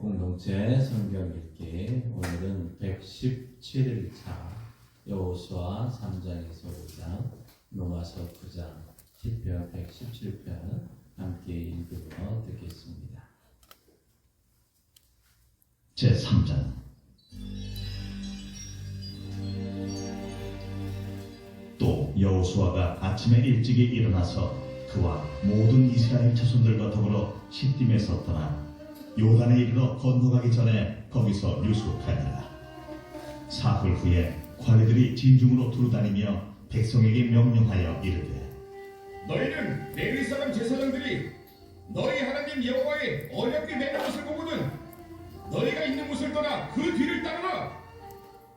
공동체 성경 읽기 오늘은 117일차 여호수아 3장에서 5장, 로마서 9장, 시편 117편 함께 읽으며 듣겠습니다. 제3장. 또 여호수아가 아침에 일찍이 일어나서 그와 모든 이스라엘 자손들과 더불어 시딤에서 떠나 요단에 이르러 건너가기 전에 거기서 유숙하니라. 사흘 후에 관리들이 진중으로 두루다니며 백성에게 명령하여 이르되, 너희는 레위 사람 제사장들이 너희 하나님 여호와의 언약궤 매는 것을 보거든 너희가 있는 곳을 떠나 그 뒤를 따르라.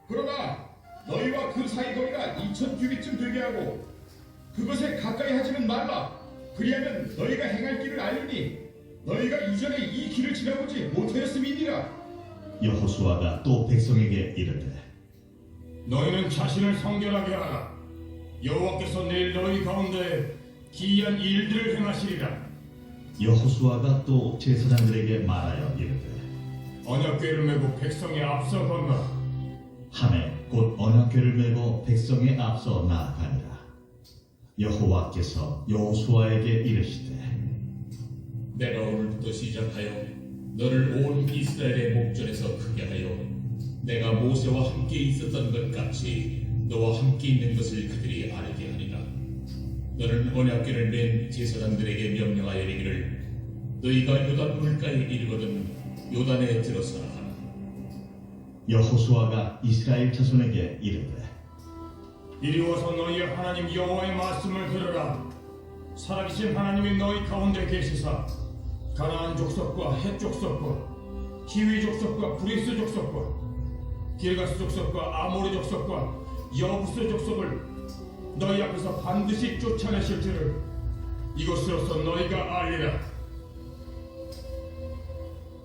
그러나 너희와 그 사이 거리가 2000규빗쯤 되게 하고 그것에 가까이 하지는 말라. 그리하면 너희가 행할 길을 알리니 너희가 이전에 이 길을 지나보지 못하였음이니라. 여호수아가 또 백성에게 이르되, 너희는 자신을 성결하게 하라. 여호와께서 내일 너희 가운데 기이한 일들을 행하시리라. 여호수아가 또 제사장들에게 말하여 이르되, 언약궤를 메고 백성의 앞서 건너라. 하매 곧 언약궤를 메고 백성의 앞서 나아가니라. 여호와께서 여호수아에게 이르시되, 내가 오늘부터 시작하여 너를 온 이스라엘의 목전에서 크게 하여 내가 모세와 함께 있었던 것 같이 너와 함께 있는 것을 그들이 알게 하리라. 너는 언약궤를 맨 제사장들에게 명령하여 이르기를 너희가 요단 물가에 이르거든 요단에 들어서라 하라. 여호수아가 이스라엘 자손에게 이르되, 이리 와서 너희의 하나님 여호와의 말씀을 들으라. 살아계신 하나님이 너희 가운데 계시사 가나안 족속과 헷 족속과 히위 족속과 브리스 족속과 길가스 족속과 아모리 족속과 여부스 족속을 너희 앞에서 반드시 쫓아내실 줄을 이것으로서 너희가 알리라.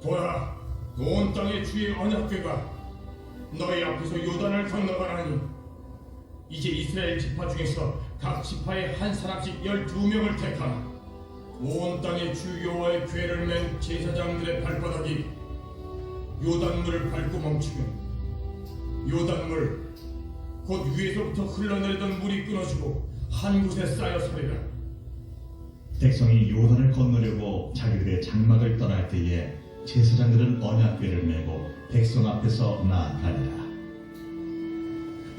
보라, 온 땅의 주의 언약궤가 너희 앞에서 요단을 건너가라니 이제 이스라엘 지파 중에서 각 지파에 한 사람씩 12명을 택하라. 온 땅의 주 여호와의 궤를 맨 제사장들의 발바닥이 요단물을 밟고 멈추면 요단물 곧 위에서부터 흘러내리던 물이 끊어지고 한 곳에 쌓여 서리라. 백성이 요단을 건너려고 자기들의 장막을 떠날 때에 제사장들은 언약궤를 메고 백성 앞에서 나아가니라.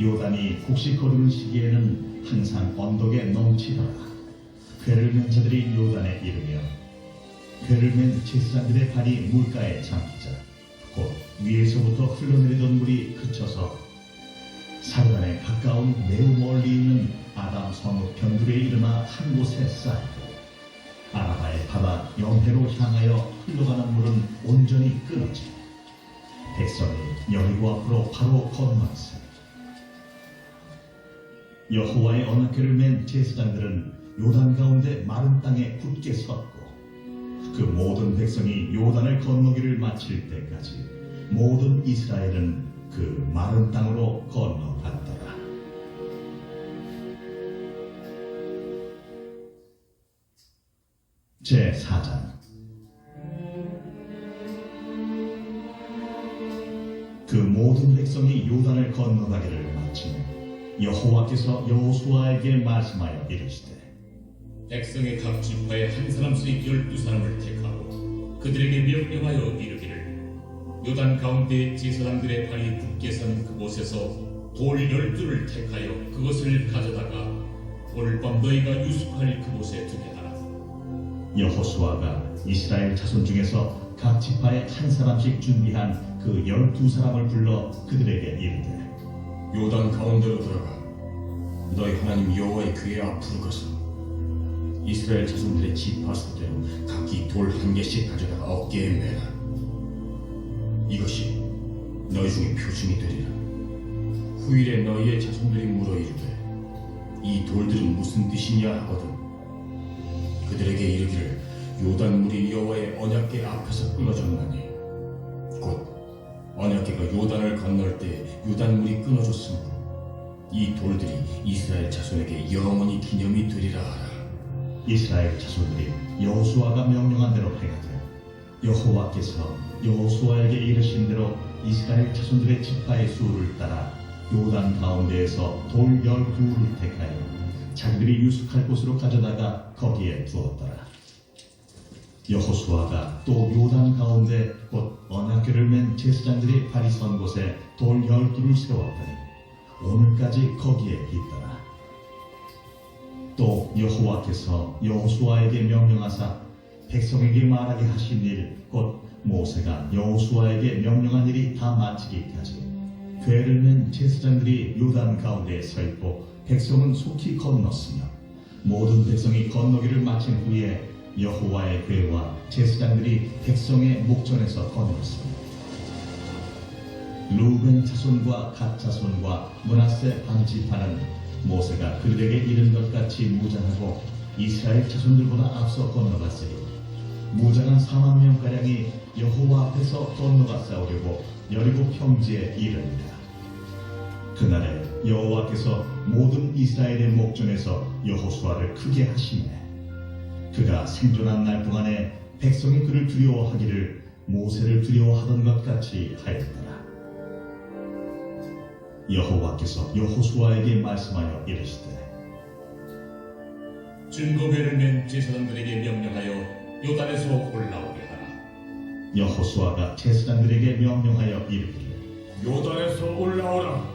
요단이 곡식 거두는 시기에는 항상 언덕에 넘치더라. 궤를 맨 자들이 요단에 이르며 궤를 맨 제사장들의 발이 물가에 잠기자 곧 위에서부터 흘러내리던 물이 그쳐서 사르단에 가까운 매우 멀리 있는 아담 성읍 변두리에 이르나 한 곳에 쌓이고 아라바의 바다 영해로 향하여 흘러가는 물은 온전히 끊어지고 백성이 여리고 앞으로 바로 건너갔으니 여호와의 언약궤를 맨 제사장들은 요단 가운데 마른 땅에 굳게 섰고 그 모든 백성이 요단을 건너기를 마칠 때까지 모든 이스라엘은 그 마른 땅으로 건너갔더라. 제4장. 그 모든 백성이 요단을 건너가기를 마치니 여호와께서 여호수아에게 말씀하여 이르시되, 백성의 각 지파에 한 사람씩 12사람을 택하고 그들에게 명령하여 이르기를 요단 가운데 제사장들의 발이 굳게 선 그곳에서 돌 12를 택하여 그것을 가져다가 오늘 밤 너희가 유숙할 그곳에 두게 하라. 여호수아가 이스라엘 자손 중에서 각 지파에 한 사람씩 준비한 그 12사람을 불러 그들에게 이르되, 요단 가운데로 들어가 너희 하나님 여호와의 궤 앞으로 가서 이스라엘 자손들의 지파 수대로 각기 돌 한 개씩 가져다가 어깨에 매라. 이것이 너희 중에 표징이 되리라. 후일에 너희의 자손들이 물어 이르되 이 돌들은 무슨 뜻이냐 하거든 그들에게 이르기를 요단물이 여호와의 언약궤 앞에서 끊어졌나니 곧 언약궤가 요단을 건널 때 요단물이 끊어졌으므로 이 돌들이 이스라엘 자손에게 영원히 기념이 되리라 하라. 이스라엘 자손들이 여호수아가 명령한 대로 행하되 여호와께서 여호수아에게 이르신 대로 이스라엘 자손들의 지파의 수를 따라 요단 가운데에서 돌 12을 택하여 자기들이 유숙할 곳으로 가져다가 거기에 두었더라. 여호수아가 또 요단 가운데 곧 언약궤를 맨 제사장들이 발이 선 곳에 돌 12를 세웠더니 오늘까지 거기에 있더라. 또 여호와께서 여호수아에게 명령하사 백성에게 말하게 하신 일 곧 모세가 여호수아에게 명령한 일이 다 마치기까지 궤를 맨 제사장들이 요단 가운데에 서 있고 백성은 속히 건넜으며 모든 백성이 건너기를 마친 후에 여호와의 궤와 제사장들이 백성의 목전에서 건넜습니다. 루벤 자손과 갓 자손과 므낫세 반지파는 모세가 그들에게 이른 것 같이 무장하고 이스라엘 자손들보다 앞서 건너갔으니 무장한 4만 명가량이 여호와 앞에서 건너가 싸우려고 여리고 평지에 이릅니다. 그날에 여호와께서 모든 이스라엘의 목전에서 여호수아를 크게 하시매 그가 생존한 날 동안에 백성이 그를 두려워하기를 모세를 두려워하던 것 같이 하였더라. 여호와께서 여호수아에게 말씀하여 이르시되 증거궤를 맨 제사장들에게 명령하여 요단에서 올라오게 하라. 여호수아가 제사장들에게 명령하여 이르기를 요단에서 올라오라.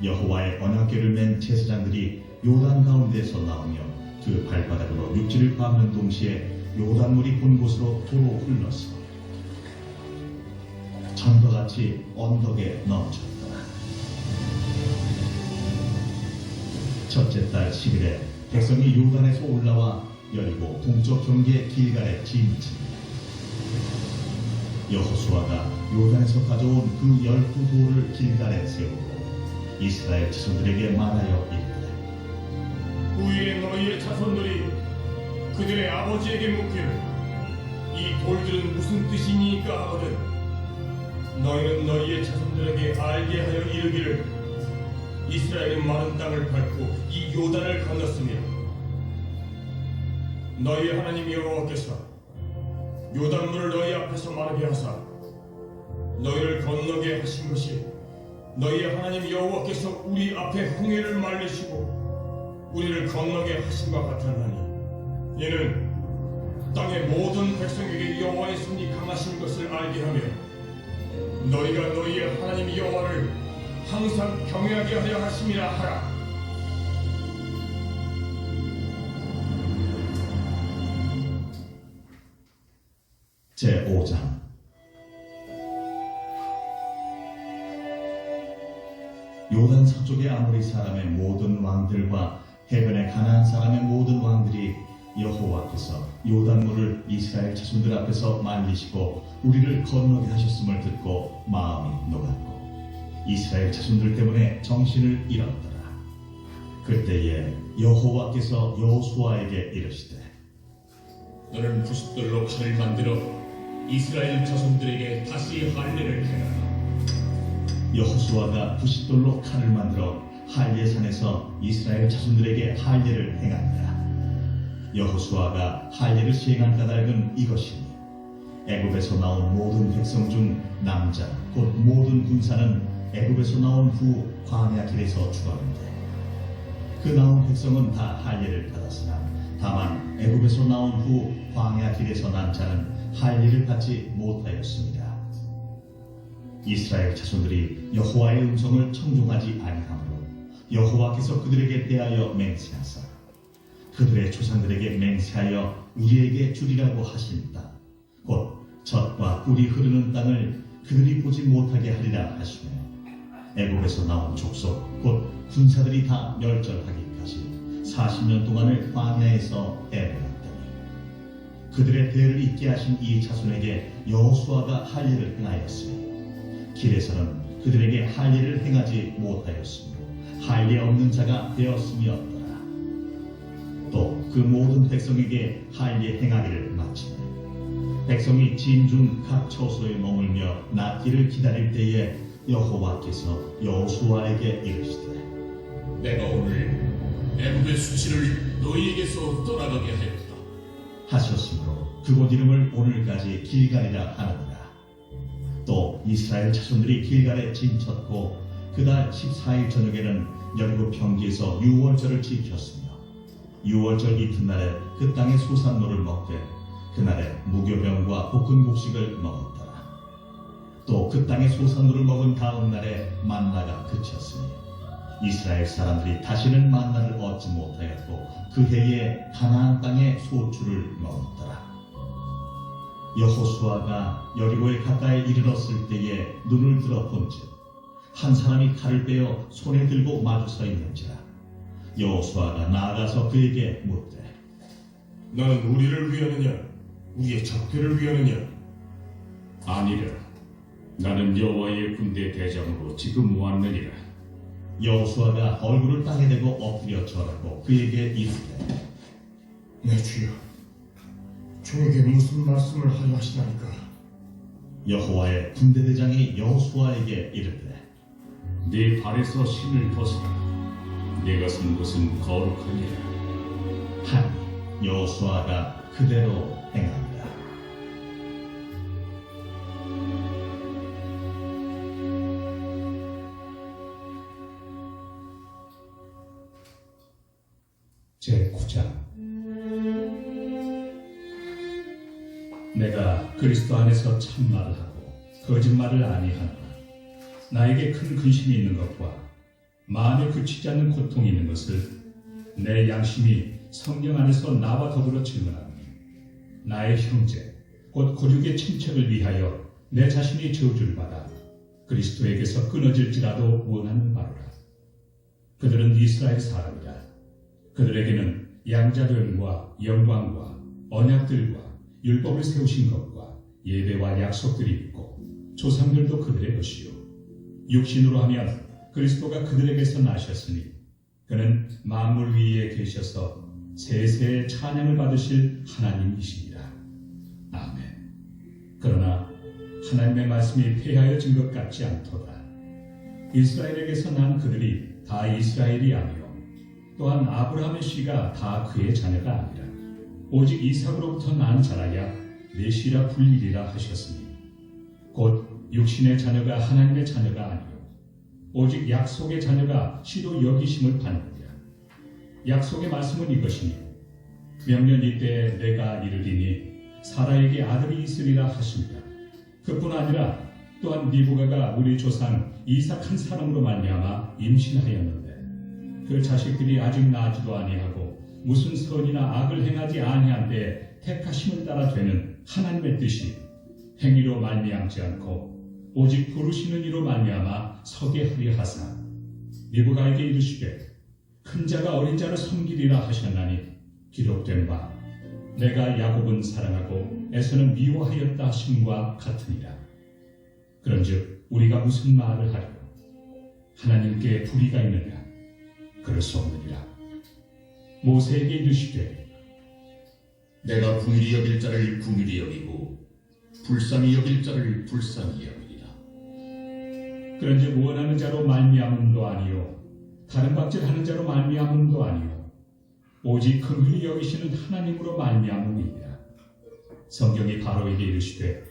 여호와의 언약궤를 맨 제사장들이 요단 가운데에서 나오며 그 발바닥으로 육지를 밟는 동시에 요단물이 본 곳으로 도로 흘러서 전과 같이 언덕에 넘쳤더라. 첫째 달 10일에 백성이 요단에서 올라와 여리고 동쪽 경계 길갈에 진입니다. 여호수아가 요단에서 가져온 그 12돌을 길갈에 세우고 이스라엘 자손들에게 말하여 이르되 후일에 너희의 자손들이 그들의 아버지에게 묻기를 이 돌들은 무슨 뜻이니까 하거든 너희는 너희의 자손들에게 알게 하여 이르기를 이스라엘은 마른 땅을 밟고 이 요단을 건넜으며 너희의 하나님 여호와께서 요단물을 너희 앞에서 마르게 하사 너희를 건너게 하신 것이 너희의 하나님 여호와께서 우리 앞에 홍해를 말리시고 우리를 건너게 하신과 같았나니 이는 땅의 모든 백성에게 여호와의 손이 강하신 것을 알게 하며 너희가 너희의 하나님 여호와를 항상 경외하게 하려 하심이라 하라. 제5장 요단 서쪽의 아모리 사람의 모든 왕들과 해변의 가나안 사람의 모든 왕들이 여호와께서 요단물을 이스라엘 자손들 앞에서 말리시고 우리를 건너게 하셨음을 듣고 마음이 녹았고 이스라엘 자손들 때문에 정신을 잃었더라. 그때에 여호와께서 여호수아에게 이르시되 너는 부싯돌로 칼을 만들어 이스라엘 자손들에게 다시 할례를 행하라. 여호수아가 부싯돌로 칼을 만들어 할례산에서 이스라엘 자손들에게 할례를 행하니라. 여호수아가 할례를 시행한 까닭은 이것이니 애굽에서 나온 모든 백성 중 남자 곧 모든 군사는 애굽에서 나온 후 광야 길에서 죽었는데 그 나온 백성은 다 할례를 받았으나 다만 애굽에서 나온 후 광야 길에서 난 자는 할례를 받지 못하였습니다. 이스라엘 자손들이 여호와의 음성을 청종하지 아니하므로 여호와께서 그들에게 대하여 맹세하사 그들의 조상들에게 맹세하여 우리에게 주리라고 하신 땅 곧 젖과 꿀이 흐르는 땅을 그들이 보지 못하게 하리라 하시며 애굽에서 나온 족속 곧 군사들이 다 멸절하기까지 40년 동안을 광야에서 애매했더니 그들의 대를 잇게 하신 이 자손에게 여호수아가 할례를 행하였으니 길에서는 그들에게 할례를 행하지 못하였으며 할례 없는 자가 되었음이었더라. 또 그 모든 백성에게 할례 행하기를 마치매 백성이 진중 각 처소에 머물며 낫기를 기다릴 때에 여호와께서 여호수아에게 이르시되 내가 오늘 애굽의 수시를 너희에게서 떠나가게 하였다. 하셨으므로 그곳 이름을 오늘까지 길갈이라 하느니라. 또 이스라엘 자손들이 길갈에 진쳤고 그달 14일 저녁에는 여리고 평지에서 유월절을 지켰으며 유월절 이튿날에 그 땅의 소산물을 먹되 그날에 무교병과 볶은 곡식을 먹었더라. 또 그 땅의 소산물을 먹은 다음 날에 만나가 그쳤으니 이스라엘 사람들이 다시는 만나를 얻지 못하였고 그 해에 가나안 땅의 소출을 먹었더라. 여호수아가 여리고에 가까이 이르렀을 때에 눈을 들어 본즉 한 사람이 칼을 빼어 손에 들고 마주 서 있는지라. 여호수아가 나아가서 그에게 묻되 너는 우리를 위하느냐 우리의 적들을 위하느냐? 아니라 나는 여호와의 군대 대장으로 지금 왔느니라. 여호수아가 얼굴을 땅에 대고 엎드려 절하고 그에게 이르되 내 주여, 종에게 무슨 말씀을 하려 하시나이까? 여호와의 군대 대장이 여호수아에게 이르되 네 발에서 신을 벗어라. 네가 쓴 것은 거룩하니라. 하니 여호수아가 그대로 행하니라. 제9장 내가 그리스도 안에서 참말을 하고 거짓말을 아니하노라. 나에게 큰 근심이 있는 것과 마음에 그치지 않는 고통이 있는 것을 내 양심이 성령 안에서 나와 더불어 증언하노니 나의 형제 곧 고륙의 친척을 위하여 내 자신이 저주를 받아 그리스도에게서 끊어질지라도 원하는 바로라. 그들은 이스라엘 사람이라. 그들에게는 양자됨과 영광과 언약들과 율법을 세우신 것과 예배와 약속들이 있고 조상들도 그들의 것이요 육신으로 하면 그리스도가 그들에게서 나셨으니 그는 만물 위에 계셔서 세세의 찬양을 받으실 하나님이시니라. 아멘. 그러나 하나님의 말씀이 폐하여진 것 같지 않도다. 이스라엘에게서 난 그들이 다 이스라엘이 아니요 또한 아브라함의 씨가 다 그의 자녀가 아니라 오직 이삭으로부터 난 자라야 내 씨라 불리리라 하셨으니 곧 육신의 자녀가 하나님의 자녀가 아니요 오직 약속의 자녀가 씨로 여기심을 받느니라. 약속의 말씀은 이것이니 명년 이때에 내가 이르리니 사라에게 아들이 있으리라 하십니다. 그뿐 아니라 또한 리브가가 우리 조상 이삭 한 사람으로 말미암아 임신하였는데 그 자식들이 아직 나지도 아니하고 무슨 선이나 악을 행하지 아니한데 택하심을 따라 되는 하나님의 뜻이 행위로 말미암지 않고 오직 부르시는 이로 말미암아 서게 하려 하사 리브가에게 이르시되 큰 자가 어린 자를 섬기리라 하셨나니 기록된 바 내가 야곱은 사랑하고 에서는 미워하였다 하심과 같으니라. 그런즉 우리가 무슨 말을 하리요? 하나님께 불의가 있느냐? 그럴 수 없느니라. 모세에게 이르시되 내가 긍휼히 여길 자를 긍휼히 여기고 불쌍히 여길 자를 불쌍히 여기리라. 그런즉 원하는 자로 말미암음도 아니요 다른 박질하는 자로 말미암음도 아니요 오직 긍휼히 여기시는 하나님으로 말미암음이니라. 성경이 바로에게 이르시되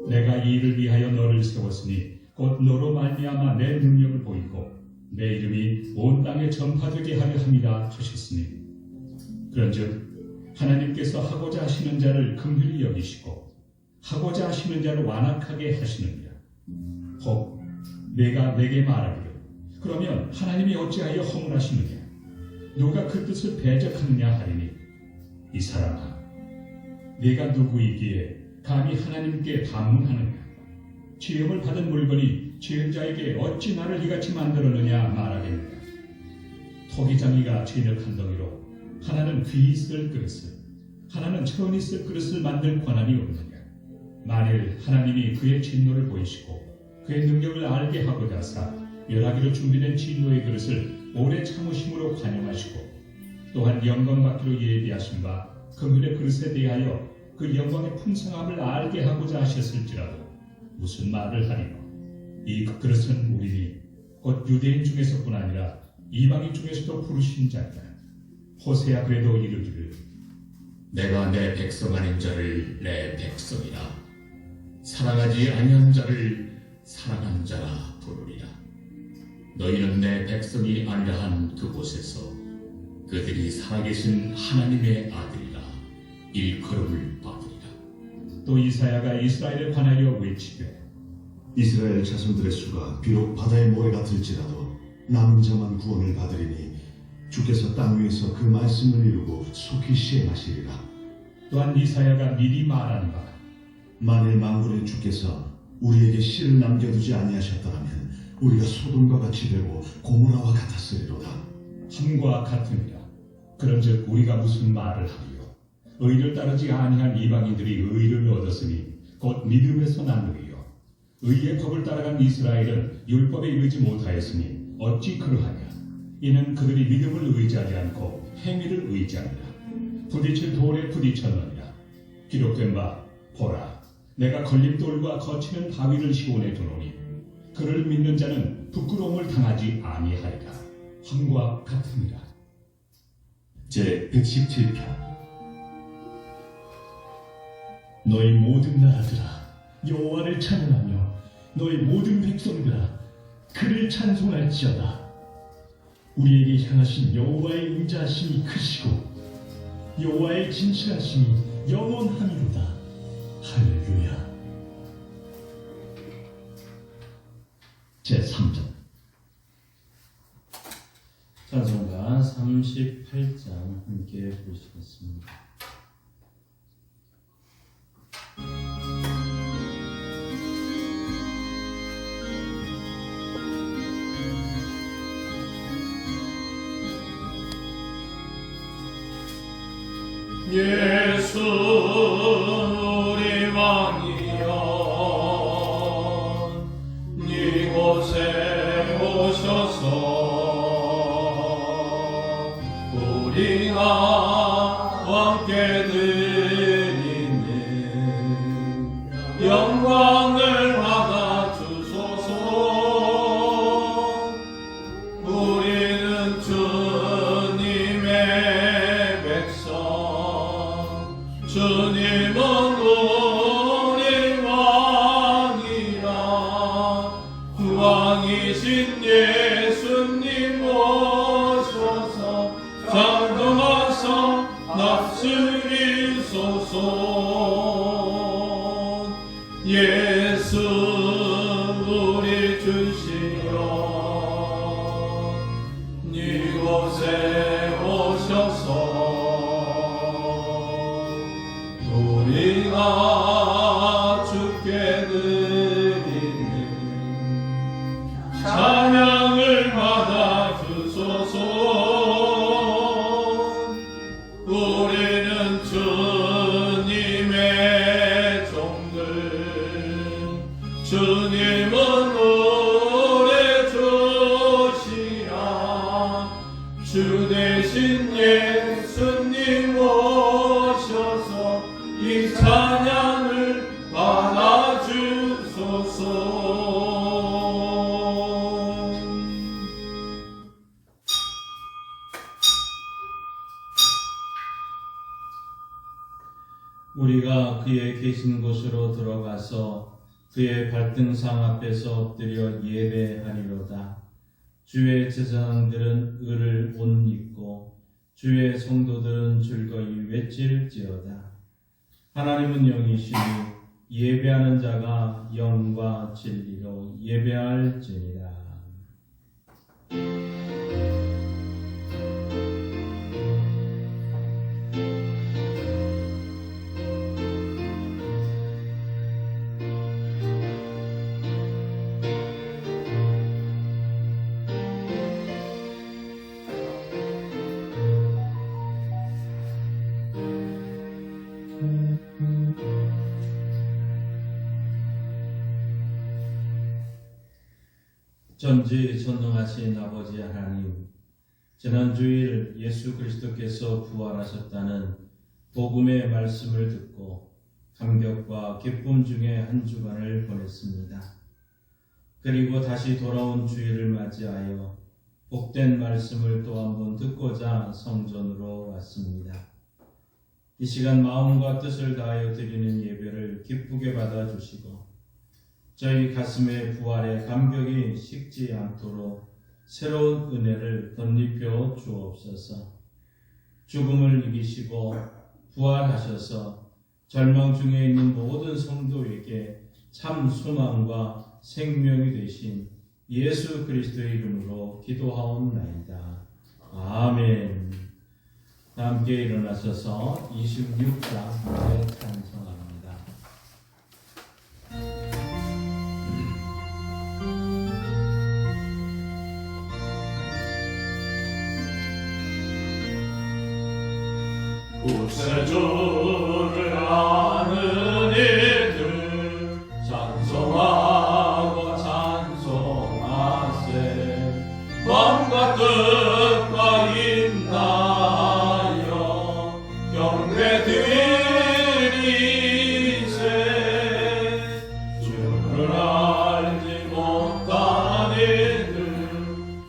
내가 이 일을 위하여 너를 세웠으니 곧 너로 말미암아 내 능력을 보이고 내 이름이 온 땅에 전파되게 하려 함이라 하셨으니 그런즉 하나님께서 하고자 하시는 자를 긍휼히 여기시고 하고자 하시는 자를 완악하게 하시느니라. 혹 내가 내게 말하기를 그러면 하나님이 어찌하여 허물하시느냐? 누가 그 뜻을 배적하느냐 하리니 이 사람아 네가 누구이기에 감히 하나님께 반문하느냐? 지음을 받은 물건이 지은 자에게 어찌 나를 이같이 만들었느냐 말하겠느냐? 토기장이가 진흙 한 덩이로 하나는 귀 있을 그릇을 하나는 천 있을 그릇을 만들 권한이 없느냐? 만일 하나님이 그의 진노를 보이시고 그의 능력을 알게 하고자 하사 멸하기로 준비된 진노의 그릇을 오래 참으심으로 관용하시고 또한 영광 받기로 예비하신 바 긍휼의 그릇에 대하여 그 영광의 풍성함을 알게 하고자 하셨을지라도 무슨 말을 하리요? 이 그릇은 우리니 곧 유대인 중에서뿐 아니라 이방인 중에서도 부르신 자니라. 호세아 그래도 이르기를 내가 내 백성 아닌 자를 내 백성이라 사랑하지 아니한 자를 사랑한 자라 부르리라. 너희는 내 백성이 아니라 한 그곳에서 그들이 살아계신 하나님의 아들이라 일컬음을 받으리라. 또 이사야가 이스라엘에 관하여 외치되 이스라엘 자손들의 수가 비록 바다의 모래가 들지라도 남은 자만 구원을 받으리니 주께서 땅 위에서 그 말씀을 이루고 속히 시행하시리라. 또한 이사야가 미리 말한 바 만일 만군의 주께서 우리에게 씨를 남겨두지 아니하셨더라면 우리가 소돔과 같이 되고 고모라와 같았으리로다. 함과 같으니라. 그런즉 우리가 무슨 말을 하리요? 의를 따르지 아니한 이방인들이 의를 얻었으니 곧 믿음에서 나누리요. 의의 법을 따라간 이스라엘은 율법에 이르지 못하였으니 어찌 그러하냐? 이는 그들이 믿음을 의지하지 않고 행위를 의지하니라. 부딪힐 돌에 부딪혔느니라. 기록된 바 보라, 내가 걸림돌과 거치는 바위를 시온에 두노니 그를 믿는 자는 부끄러움을 당하지 아니하리라. 함과 같으니라. 제 117편. 너희 모든 나라들아 여호와를 찬양하며 너희 모든 백성들아 그를 찬송할지어다. 우리에게 향하신 여호와의 인자하심이 크시고 여호와의 진실하심이 영원하미로다. 할렐루야. 제3장. 찬송가 38장 함께 보시겠습니다. 예수 우리 왕이여 이곳에 오셔서 우리가 함께 드리는 영광을 받아 주소서. 우리는 주님의 백성, 주님은 우리 왕이라. 왕이신 예수님 오셔서 장동하사 납쓰리소서. 예수 우리 주시여 이곳에 오셔서 우리가 주께 드리는 찬양을 받아 주소서. 우리는 주님의 종들, 주님은 우리 주시라. 주 대신 예수님 오셔서 이 찬양을 받아 주소서. 우리가 그의 계신 곳으로 들어가서 그의 발등상 앞에서 엎드려 예배하리로다. 주의 제사장들은 을을 옷 입고 주의 성도들은 즐거이 외칠지어다. 하나님은 영이시니 예배하는 자가 영과 진리로 예배할지니라. 전지전능하신 아버지 하나님, 지난 주일 예수 그리스도께서 부활하셨다는 복음의 말씀을 듣고 감격과 기쁨 중에 한 주간을 보냈습니다. 그리고 다시 돌아온 주일을 맞이하여 복된 말씀을 또 한 번 듣고자 성전으로 왔습니다. 이 시간 마음과 뜻을 다하여 드리는 예배를 기쁘게 받아주시고 저희 가슴의 부활의 감격이 식지 않도록 새로운 은혜를 덧입혀 주옵소서. 죽음을 이기시고 부활하셔서 절망 중에 있는 모든 성도에게 참 소망과 생명이 되신 예수 그리스도의 이름으로 기도하옵나이다. 아멘. 함께 일어나셔서 26장에 찬송합니다. 구세주를 아는 이들 찬송하고 찬송하세. 마음과 뜻과 인하여 경배 드리세. 주를 알지 못한 이들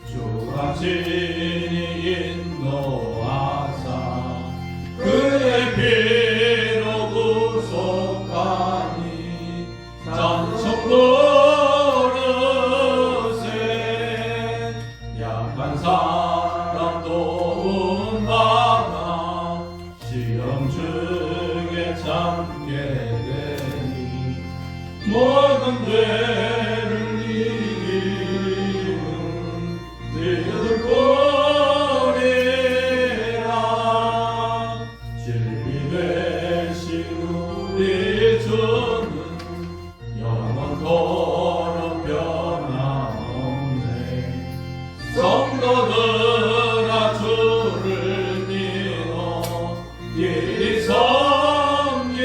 주가 친히 인도하사 그의 피로 구속하니 찬송 노르세. 약한 사람 도움 받아 시험 중에 참게 되니 모든 죄를 이기는 너희들 보리라. 진리 되신 우리 주는 영원토록 변함없네. 성도들아 주를 믿어 이 섬기세.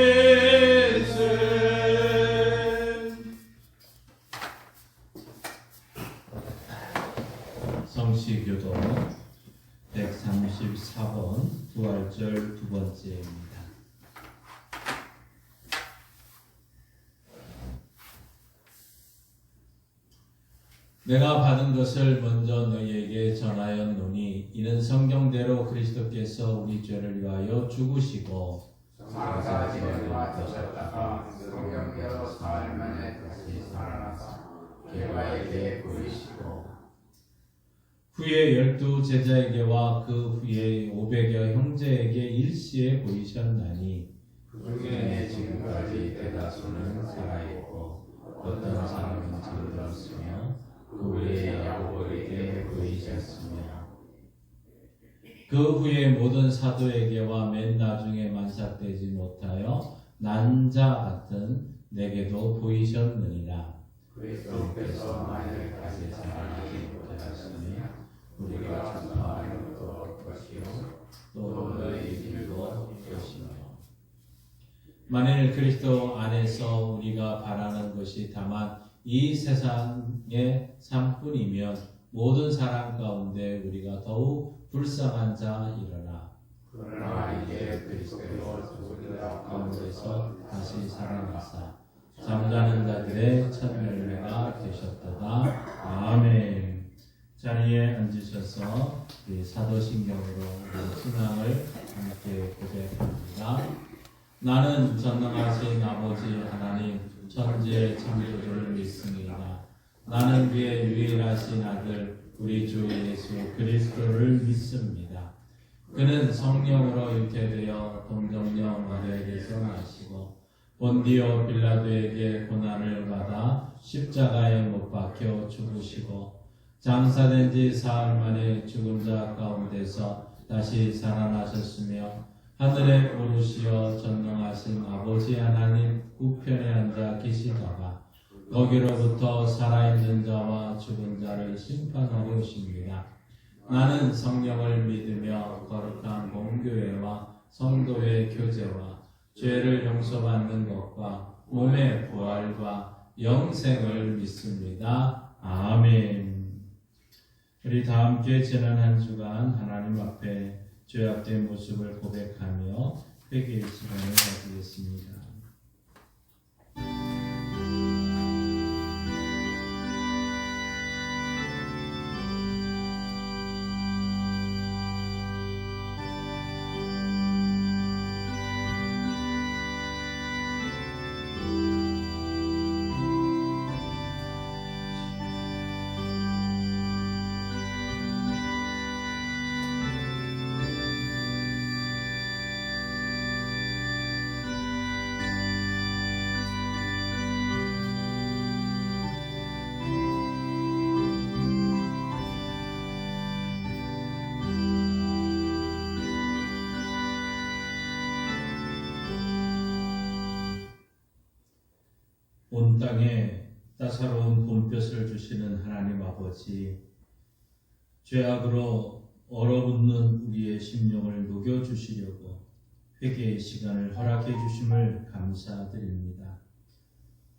성시교도 134번 부활절 두 번째입니다. 내가 받은 것을 먼저 너희에게 전하였노니 이는 성경대로 그리스도께서 우리 죄를 위하여 죽으시고 사사지를 맞으셨다가 성경대로 사흘 만에 다시 살아나사 개바에게 보이시고 후에 12 제자에게와 그 후에 500여 형제에게 일시에 보이셨나니 그 중에 지금까지 대다수는 살아있고 어떤 사람은 잠들었으며 그 외에 야고보에게 보이셨으며 그 후에 모든 사도에게와 맨 나중에 만삭되지 못하여 난 자 같은 내게도 보이셨느니라. 그리스도께서 만일 다시 살아나지 못하셨으며 우리가 전파하는 것도 올 것이요 또 너희 길도 올 것이며 만일 그리스도 안에서 우리가 바라는 것이 다만 이 세상의 삶뿐이면 모든 사람 가운데 우리가 더욱 불쌍한 자이러라. 그러나 이제 그리스도로 죽은 자 가운데서 다시 살아나사 잠자는 자들의 첫 열매가 되셨도다. 아멘. 자리에 앉으셔서 우리 사도신경으로 우리 신앙을 함께 고백합니다. 나는 전능하신 아버지 하나님 천지의 창조주를 믿습니다. 나는 그의 유일하신 아들 우리 주 예수 그리스도를 믿습니다. 그는 성령으로 잉태되어 동정녀 마리아에게서 나시고 본디오 빌라도에게 고난을 받아 십자가에 못 박혀 죽으시고 장사된 지 사흘 만에 죽은 자 가운데서 다시 살아나셨으며 하늘에 오르시어 전능하신 아버지 하나님 우편에 앉아 계시다가 거기로부터 살아있는 자와 죽은 자를 심판하러 오십니다. 나는 성령을 믿으며 거룩한 공교회와 성도의 교제와 죄를 용서받는 것과 몸의 부활과 영생을 믿습니다. 아멘. 우리 다 함께 지난 한 주간 하나님 앞에 죄악된 모습을 고백하며 회개의 시간을 가지겠습니다. 땅에 따사로운 봄볕을 주시는 하나님 아버지, 죄악으로 얼어붙는 우리의 심령을 녹여주시려고 회개의 시간을 허락해 주심을 감사드립니다.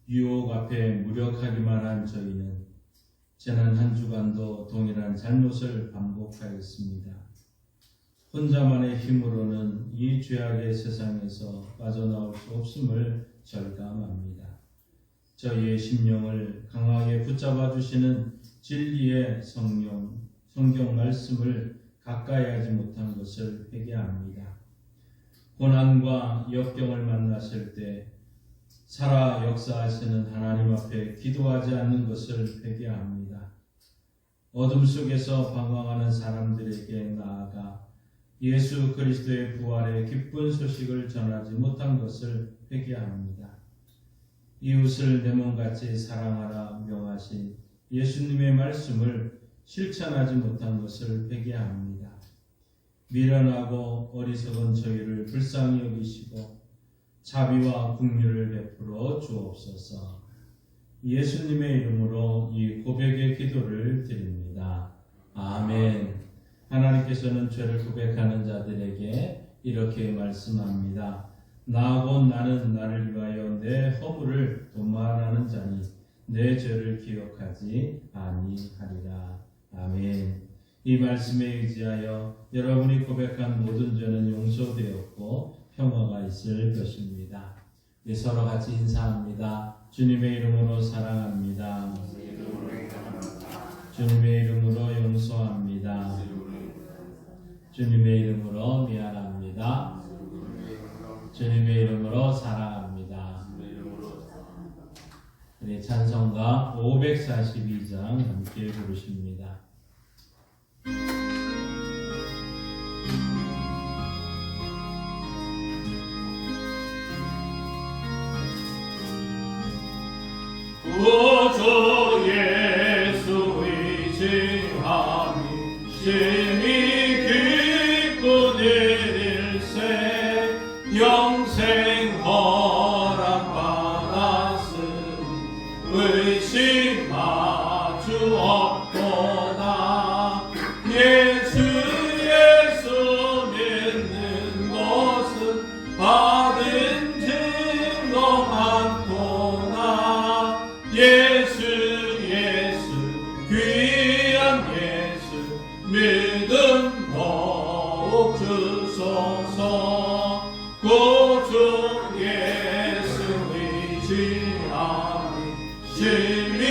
유혹 앞에 무력하기만 한 저희는 지난 한 주간도 동일한 잘못을 반복하였습니다. 혼자만의 힘으로는 이 죄악의 세상에서 빠져나올 수 없음을 절감합니다. 저희의 심령을 강하게 붙잡아 주시는 진리의 성경 말씀을 가까이 하지 못한 것을 회개합니다. 고난과 역경을 만났을 때 살아 역사하시는 하나님 앞에 기도하지 않는 것을 회개합니다. 어둠 속에서 방황하는 사람들에게 나아가 예수 그리스도의 부활의 기쁜 소식을 전하지 못한 것을 회개합니다. 이웃을 내 몸같이 사랑하라 명하신 예수님의 말씀을 실천하지 못한 것을 회개합니다. 미련하고 어리석은 저희를 불쌍히 여기시고 자비와 긍휼을 베풀어 주옵소서. 예수님의 이름으로 이 고백의 기도를 드립니다. 아멘. 하나님께서는 죄를 고백하는 자들에게 이렇게 말씀합니다. 나 곧 나는 나를 위하여 내 허물을 도말하는 자니 내 죄를 기억하지 아니하리라. 아멘. 이 말씀에 의지하여 여러분이 고백한 모든 죄는 용서되었고 평화가 있을 것입니다. 우리 서로 같이 인사합니다. 주님의 이름으로 사랑합니다. 주님의 이름으로 용서합니다. 주님의 이름으로 미안합니다. 주님의 이름으로 사랑합니다. 우리 찬송가 542장 함께 부르십니다. 구주 예수 의지함이 심히 기쁜 일일세 영생 허락받았으니 의심하 주 없도다. 예수 믿는 것은 받은 증거 많도다. 예수 귀한 예수 믿음 더욱 주소서. 구주 예수 의지하니 심히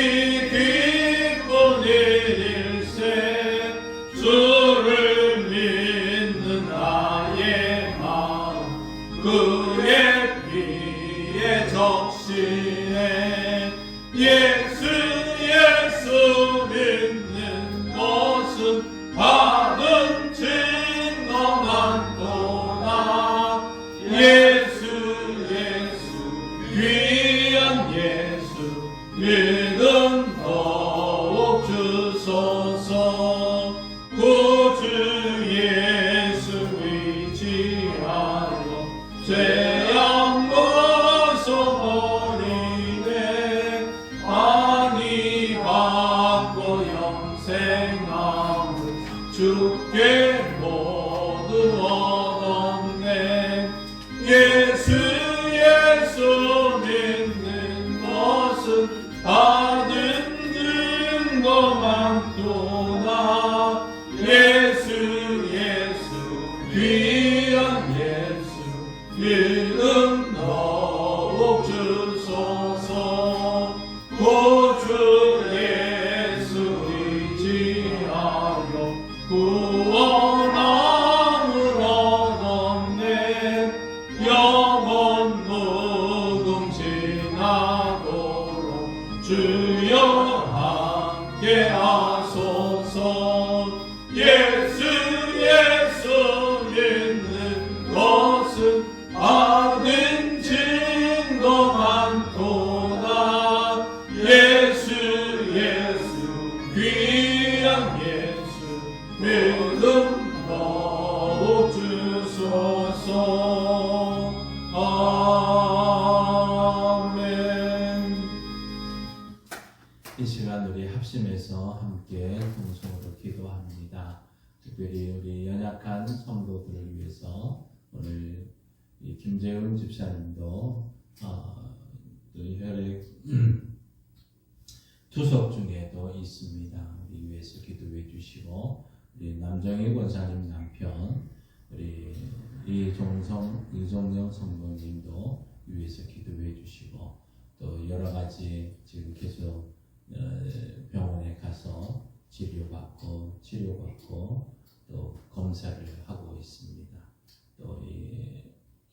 기쁜 일일세 주를 믿는 나의 마음 그의 피에 적시네. 예수 믿는 것은 받은 증거 많도다. 예수 귀한 예수 믿음 더욱 주소서. 구주 예수 의지하여 죄악 벗어버리네. 아니 받고 영생함을 주께 모두 얻었네. 예수 믿는 것은 받은 증거 많도다. 예수 귀한 예수 믿음 더욱 주소서. 구주 예수 의지하여 구원함을 얻었네. 영원 무궁지나도록 주여 함께 하소서. 예수 믿는 것은 받은 증거 많도다. 예수 귀한 예수 믿음 더욱 주소서. 아멘. 이 시간 우리 합심해서 함께 동성으로 기도합니다. 특별히 우리 연약한 성도들을 위해서 오늘 이 김재훈 집사님도 또 혈액 투석 중에도 있습니다. 우리 위해서 기도해 주시고, 우리 남정희 권사님 남편 우리 이종영 성도님도 위해서 기도해 주시고, 또 여러 가지 지금 계속 병원에 가서 치료받고 또 검사를 하고 있습니다.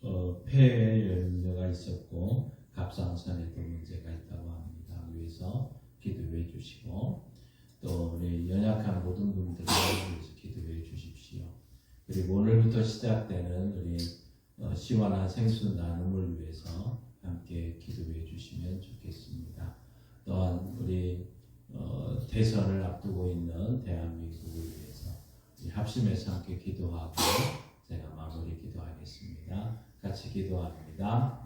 또 폐에 염려가 있었고 갑상선에도 문제가 있다고 합니다. 위해서 기도해 주시고, 또 우리 연약한 모든 분들을 위해서 기도해 주십시오. 그리고 오늘부터 시작되는 우리 시원한 생수 나눔을 위해서 함께 기도해 주시면 좋겠습니다. 또한 우리 대선을 앞두고 있는 대한민국을 위해서 합심해서 함께 기도하고 제가 마무리 기도하겠습니다. 같이 기도합니다.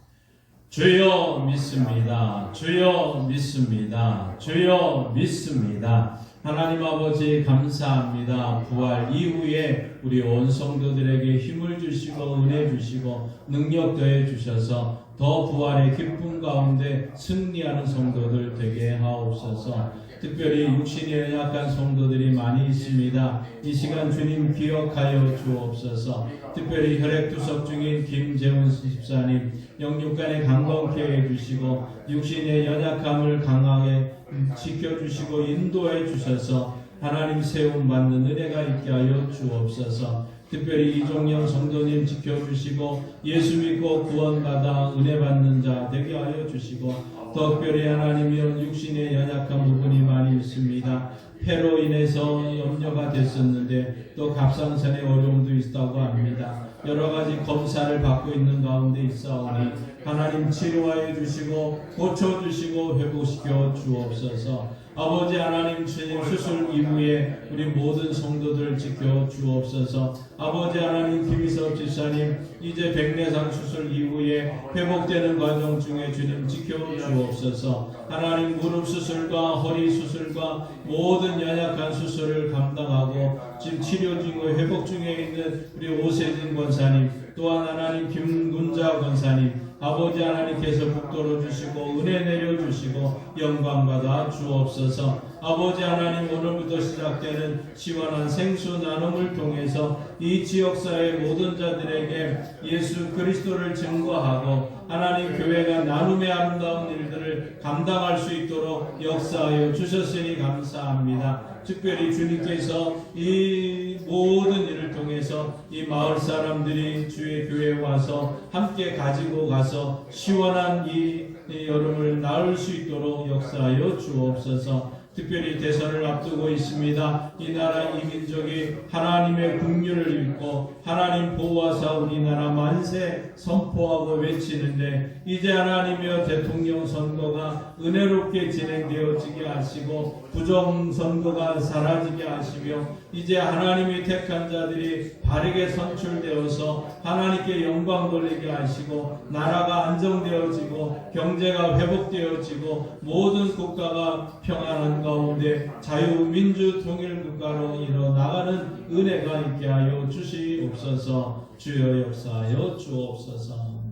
주여 믿습니다. 주여 믿습니다. 주여 믿습니다. 하나님 아버지 감사합니다. 부활 이후에 우리 온 성도들에게 힘을 주시고 은혜 주시고 능력 더해 주셔서 더 부활의 기쁨 가운데 승리하는 성도들 되게 하옵소서. 특별히 육신이 연약한 성도들이 많이 있습니다. 이 시간 주님 기억하여 주옵소서. 특별히 혈액투석 중인 김재훈 집사님 영육간에 강건케 해주시고 육신의 연약함을 강하게 지켜주시고 인도해 주셔서 하나님 세움받는 은혜가 있게 하여 주옵소서. 특별히 이종영 성도님 지켜주시고 예수 믿고 구원받아 은혜 받는 자 되게 하여 주시고, 특별히 하나님이여 육신의 연약한 부분이 많이 있습니다. 폐로 인해서 염려가 됐었는데 또 갑상선에 어려움도 있다고 합니다. 여러 가지 검사를 받고 있는 가운데 있사오니 하나님 치료하여 주시고 고쳐주시고 회복시켜 주옵소서. 아버지 하나님 주님 수술 이후에 우리 모든 성도들 지켜 주옵소서. 아버지 하나님 김희섭 집사님 이제 백내상 수술 이후에 회복되는 과정 중에 주님 지켜 주옵소서. 하나님 무릎 수술과 허리 수술과 모든 연약한 수술을 감당하고 지금 치료 중이고 회복 중에 있는 우리 오세진 권사님, 또한 하나님 김문자 권사님, 아버지 하나님께서 북돋워 주시고 은혜 내려 주시고 영광 받아 주옵소서. 아버지 하나님 오늘부터 시작되는 시원한 생수 나눔을 통해서 이 지역사회 모든 자들에게 예수 그리스도를 증거하고 하나님 교회가 나눔의 아름다운 일들을 감당할 수 있도록 역사하여 주셨으니 감사합니다. 특별히 주님께서 이 모든 일을 통해서 이 마을 사람들이 주의 교회에 와서 함께 가지고 가서 시원한 이 여름을 나을 수 있도록 역사하여 주옵소서. 특별히 대선을 앞두고 있습니다. 이 나라 이 민족이 하나님의 긍휼을 입고 하나님 보호하사 우리나라 만세 선포하고 외치는데, 이제 하나님이여 대통령 선거가 은혜롭게 진행되어지게 하시고 부정 선거가 사라지게 하시며 이제 하나님이 택한 자들이 바르게 선출되어서 하나님께 영광 돌리게 하시고 나라가 안정되어지고 경제가 회복되어지고 모든 국가가 평안한 가운데 자유민주 통일국가로 일어나가는 은혜가 있게 하여 주시옵소서. 주여 역사하여 주옵소서.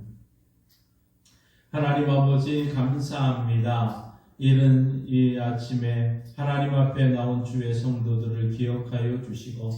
하나님 아버지 감사합니다. 이른 이 아침에 하나님 앞에 나온 주의 성도들을 기억하여 주시고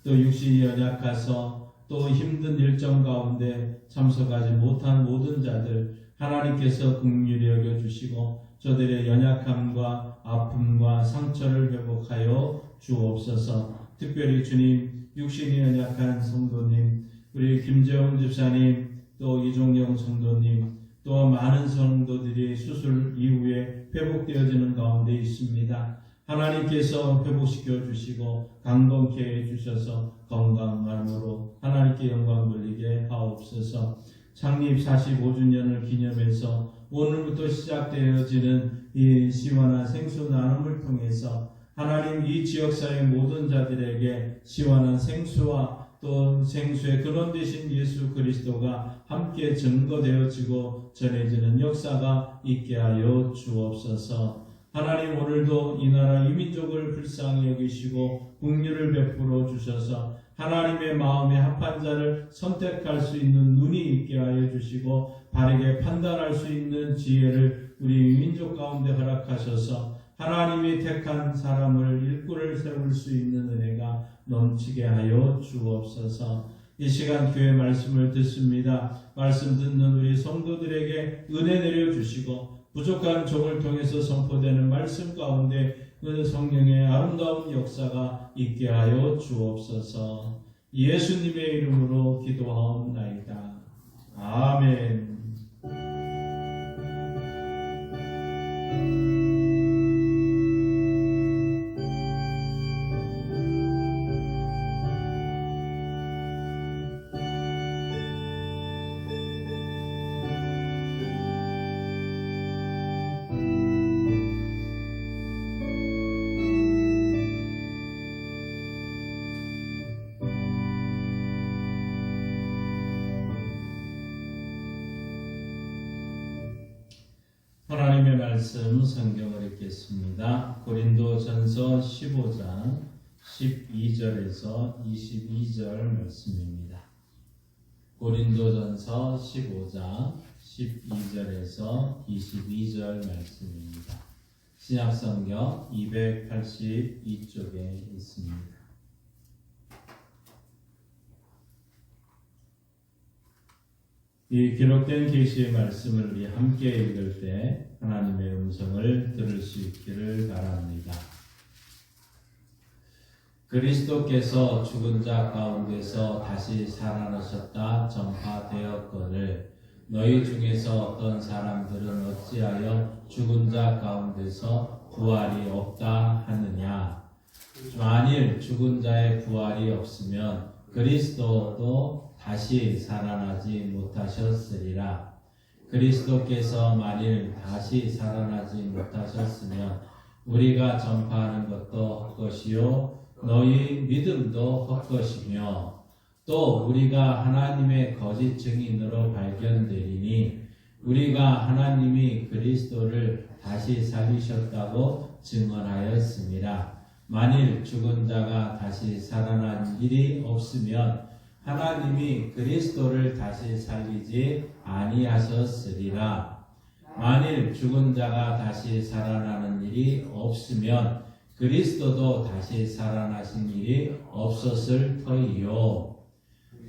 또 육신이 연약해서 또 힘든 일정 가운데 참석하지 못한 모든 자들 하나님께서 긍휼히 여겨 주시고 저들의 연약함과 아픔과 상처를 회복하여 주옵소서. 특별히 주님 육신이 연약한 성도님 우리 김재훈 집사님 또 이종영 성도님 또 많은 성도들이 수술 이후에 회복되어지는 가운데 있습니다. 하나님께서 회복시켜 주시고 강건케 해주셔서 건강함으로 하나님께 영광 돌리게 하옵소서. 창립 45주년을 기념해서 오늘부터 시작되어지는 이 시원한 생수 나눔을 통해서 하나님 이 지역사회 모든 자들에게 시원한 생수와 또 생수의 근원 되신 예수 그리스도가 함께 증거되어지고 전해지는 역사가 있게 하여 주옵소서. 하나님 오늘도 이 나라 이 민족을 불쌍히 여기시고 긍휼을 베풀어 주셔서 하나님의 마음에 합한 자를 선택할 수 있는 눈이 있게 하여 주시고 바르게 판단할 수 있는 지혜를 우리 민족 가운데 허락하셔서 하나님이 택한 사람을 일꾼을 세울 수 있는 은혜가 넘치게 하여 주옵소서. 이 시간 교회 말씀을 듣습니다. 말씀 듣는 우리 성도들에게 은혜 내려주시고 부족한 종을 통해서 선포되는 말씀 가운데 그 성령의 아름다운 역사가 있게 하여 주옵소서. 예수님의 이름으로 기도하옵나이다. 아멘. 하나님의 말씀 성경을 읽겠습니다. 고린도전서 15장 12절에서 22절 말씀입니다. 고린도전서 15장 12절에서 22절 말씀입니다. 신약성경 282쪽에 있습니다. 이 기록된 계시의 말씀을 우리 함께 읽을 때 하나님의 음성을 들을 수 있기를 바랍니다. 그리스도께서 죽은 자 가운데서 다시 살아나셨다 전파되었거늘 너희 중에서 어떤 사람들은 어찌하여 죽은 자 가운데서 부활이 없다 하느냐. 만일 죽은 자의 부활이 없으면 그리스도도 다시 살아나지 못하셨으리라. 그리스도께서 만일 다시 살아나지 못하셨으면 우리가 전파하는 것도 헛것이요 너희 믿음도 헛것이며 또 우리가 하나님의 거짓 증인으로 발견되리니 우리가 하나님이 그리스도를 다시 살리셨다고 증언하였습니다. 만일 죽은 자가 다시 살아난 일이 없으면 하나님이 그리스도를 다시 살리지 아니하셨으리라. 만일 죽은 자가 다시 살아나는 일이 없으면 그리스도도 다시 살아나신 일이 없었을 터이요.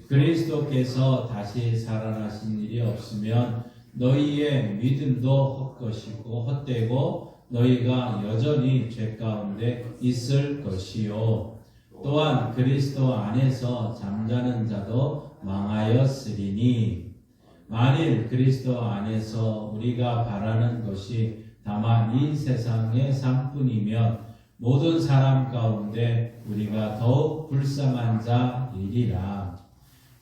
그리스도께서 다시 살아나신 일이 없으면 너희의 믿음도 헛것이고 헛되고 너희가 여전히 죄 가운데 있을 것이요. 또한 그리스도 안에서 잠자는 자도 망하였으리니 만일 그리스도 안에서 우리가 바라는 것이 다만 이 세상의 삶뿐이면 모든 사람 가운데 우리가 더욱 불쌍한 자이리라.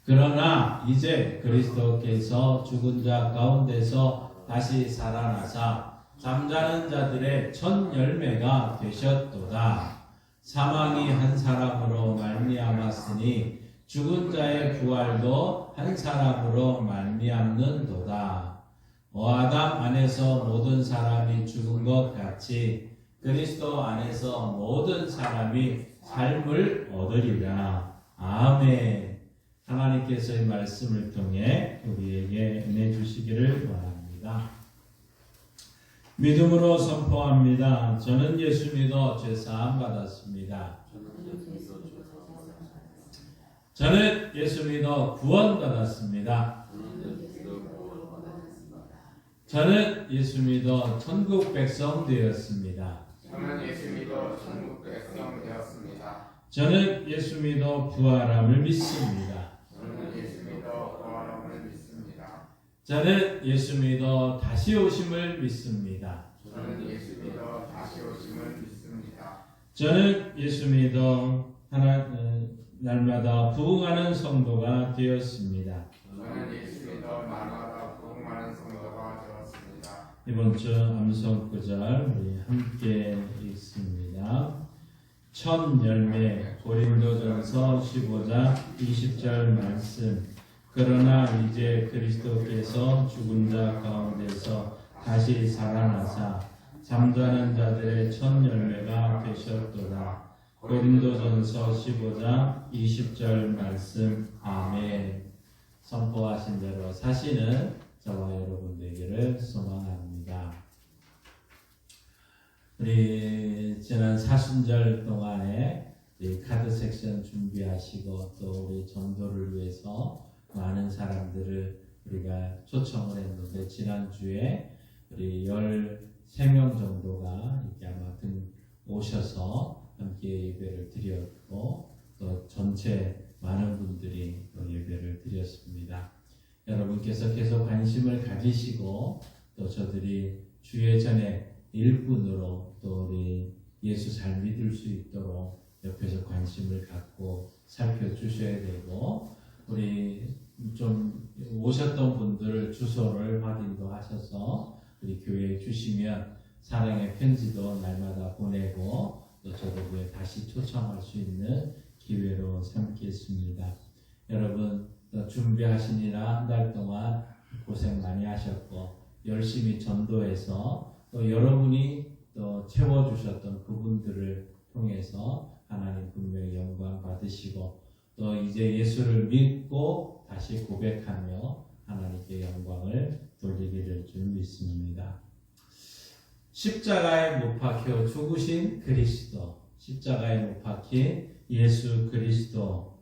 그러나 이제 그리스도께서 죽은 자 가운데서 다시 살아나사 잠자는 자들의 첫 열매가 되셨도다. 사망이 한 사람으로 말미암았으니 죽은 자의 부활도 한 사람으로 말미암는도다. 아담 안에서 모든 사람이 죽은 것 같이 그리스도 안에서 모든 사람이 삶을 얻으리라. 아멘. 하나님께서 이 말씀을 통해 우리에게 은혜 주시기를 원합니다. 믿음으로 선포합니다. 저는 예수 믿어 죄사함 받았습니다. 저는 예수 믿어 구원 받았습니다. 저는 예수 믿어 천국 백성 되었습니다. 저는 예수 믿어 천국 백성 되었습니다. 저는 예수 믿어 부활함을 믿습니다. 저는 예수 믿어 부활함을 믿습니다. 저는 예수 믿어 다시 오심을 믿습니다. 저는 예수 믿어 다시 오심을 믿습니다. 저는 예수 믿어 날마다 부흥하는 성도가 되었습니다. 저는 예수 믿어 날마다 부흥하는 성도가 되었습니다. 이번 주 암송 구절 우리 함께 읽습니다. 첫 열매 고린도전서 15장 20절 말씀. 그러나 이제 그리스도께서 죽은 자 가운데서 다시 살아나사 잠자는 자들의 첫 열매가 되셨도다. 고린도전서 15장 20절 말씀. 아멘. 선포하신 대로 사시는 저와 여러분 되기를 소망합니다. 우리 지난 사순절 동안에 우리 카드 섹션 준비하시고 또 우리 전도를 위해서 많은 사람들을 우리가 초청을 했는데, 지난주에 우리 13명 정도가 이렇게 아마 오셔서 함께 예배를 드렸고, 또 전체 많은 분들이 또 예배를 드렸습니다. 여러분께서 계속 관심을 가지시고, 또 저들이 주예전의 일꾼으로 또 우리 예수 잘 믿을 수 있도록 옆에서 관심을 갖고 살펴주셔야 되고, 우리 좀 오셨던 분들 주소를 확인도 하셔서 우리 교회에 주시면 사랑의 편지도 날마다 보내고, 또 저도 다시 초청할 수 있는 기회로 삼겠습니다. 여러분 준비하시느라 한 달 동안 고생 많이 하셨고, 열심히 전도해서 또 여러분이 또 채워주셨던 그분들을 통해서 하나님 분명히 영광 받으시고, 또 이제 예수를 믿고 다시 고백하며 하나님께 영광을 돌리기를 줄 믿습니다. 십자가에 못 박혀 죽으신 그리스도, 십자가에 못 박힌 예수 그리스도.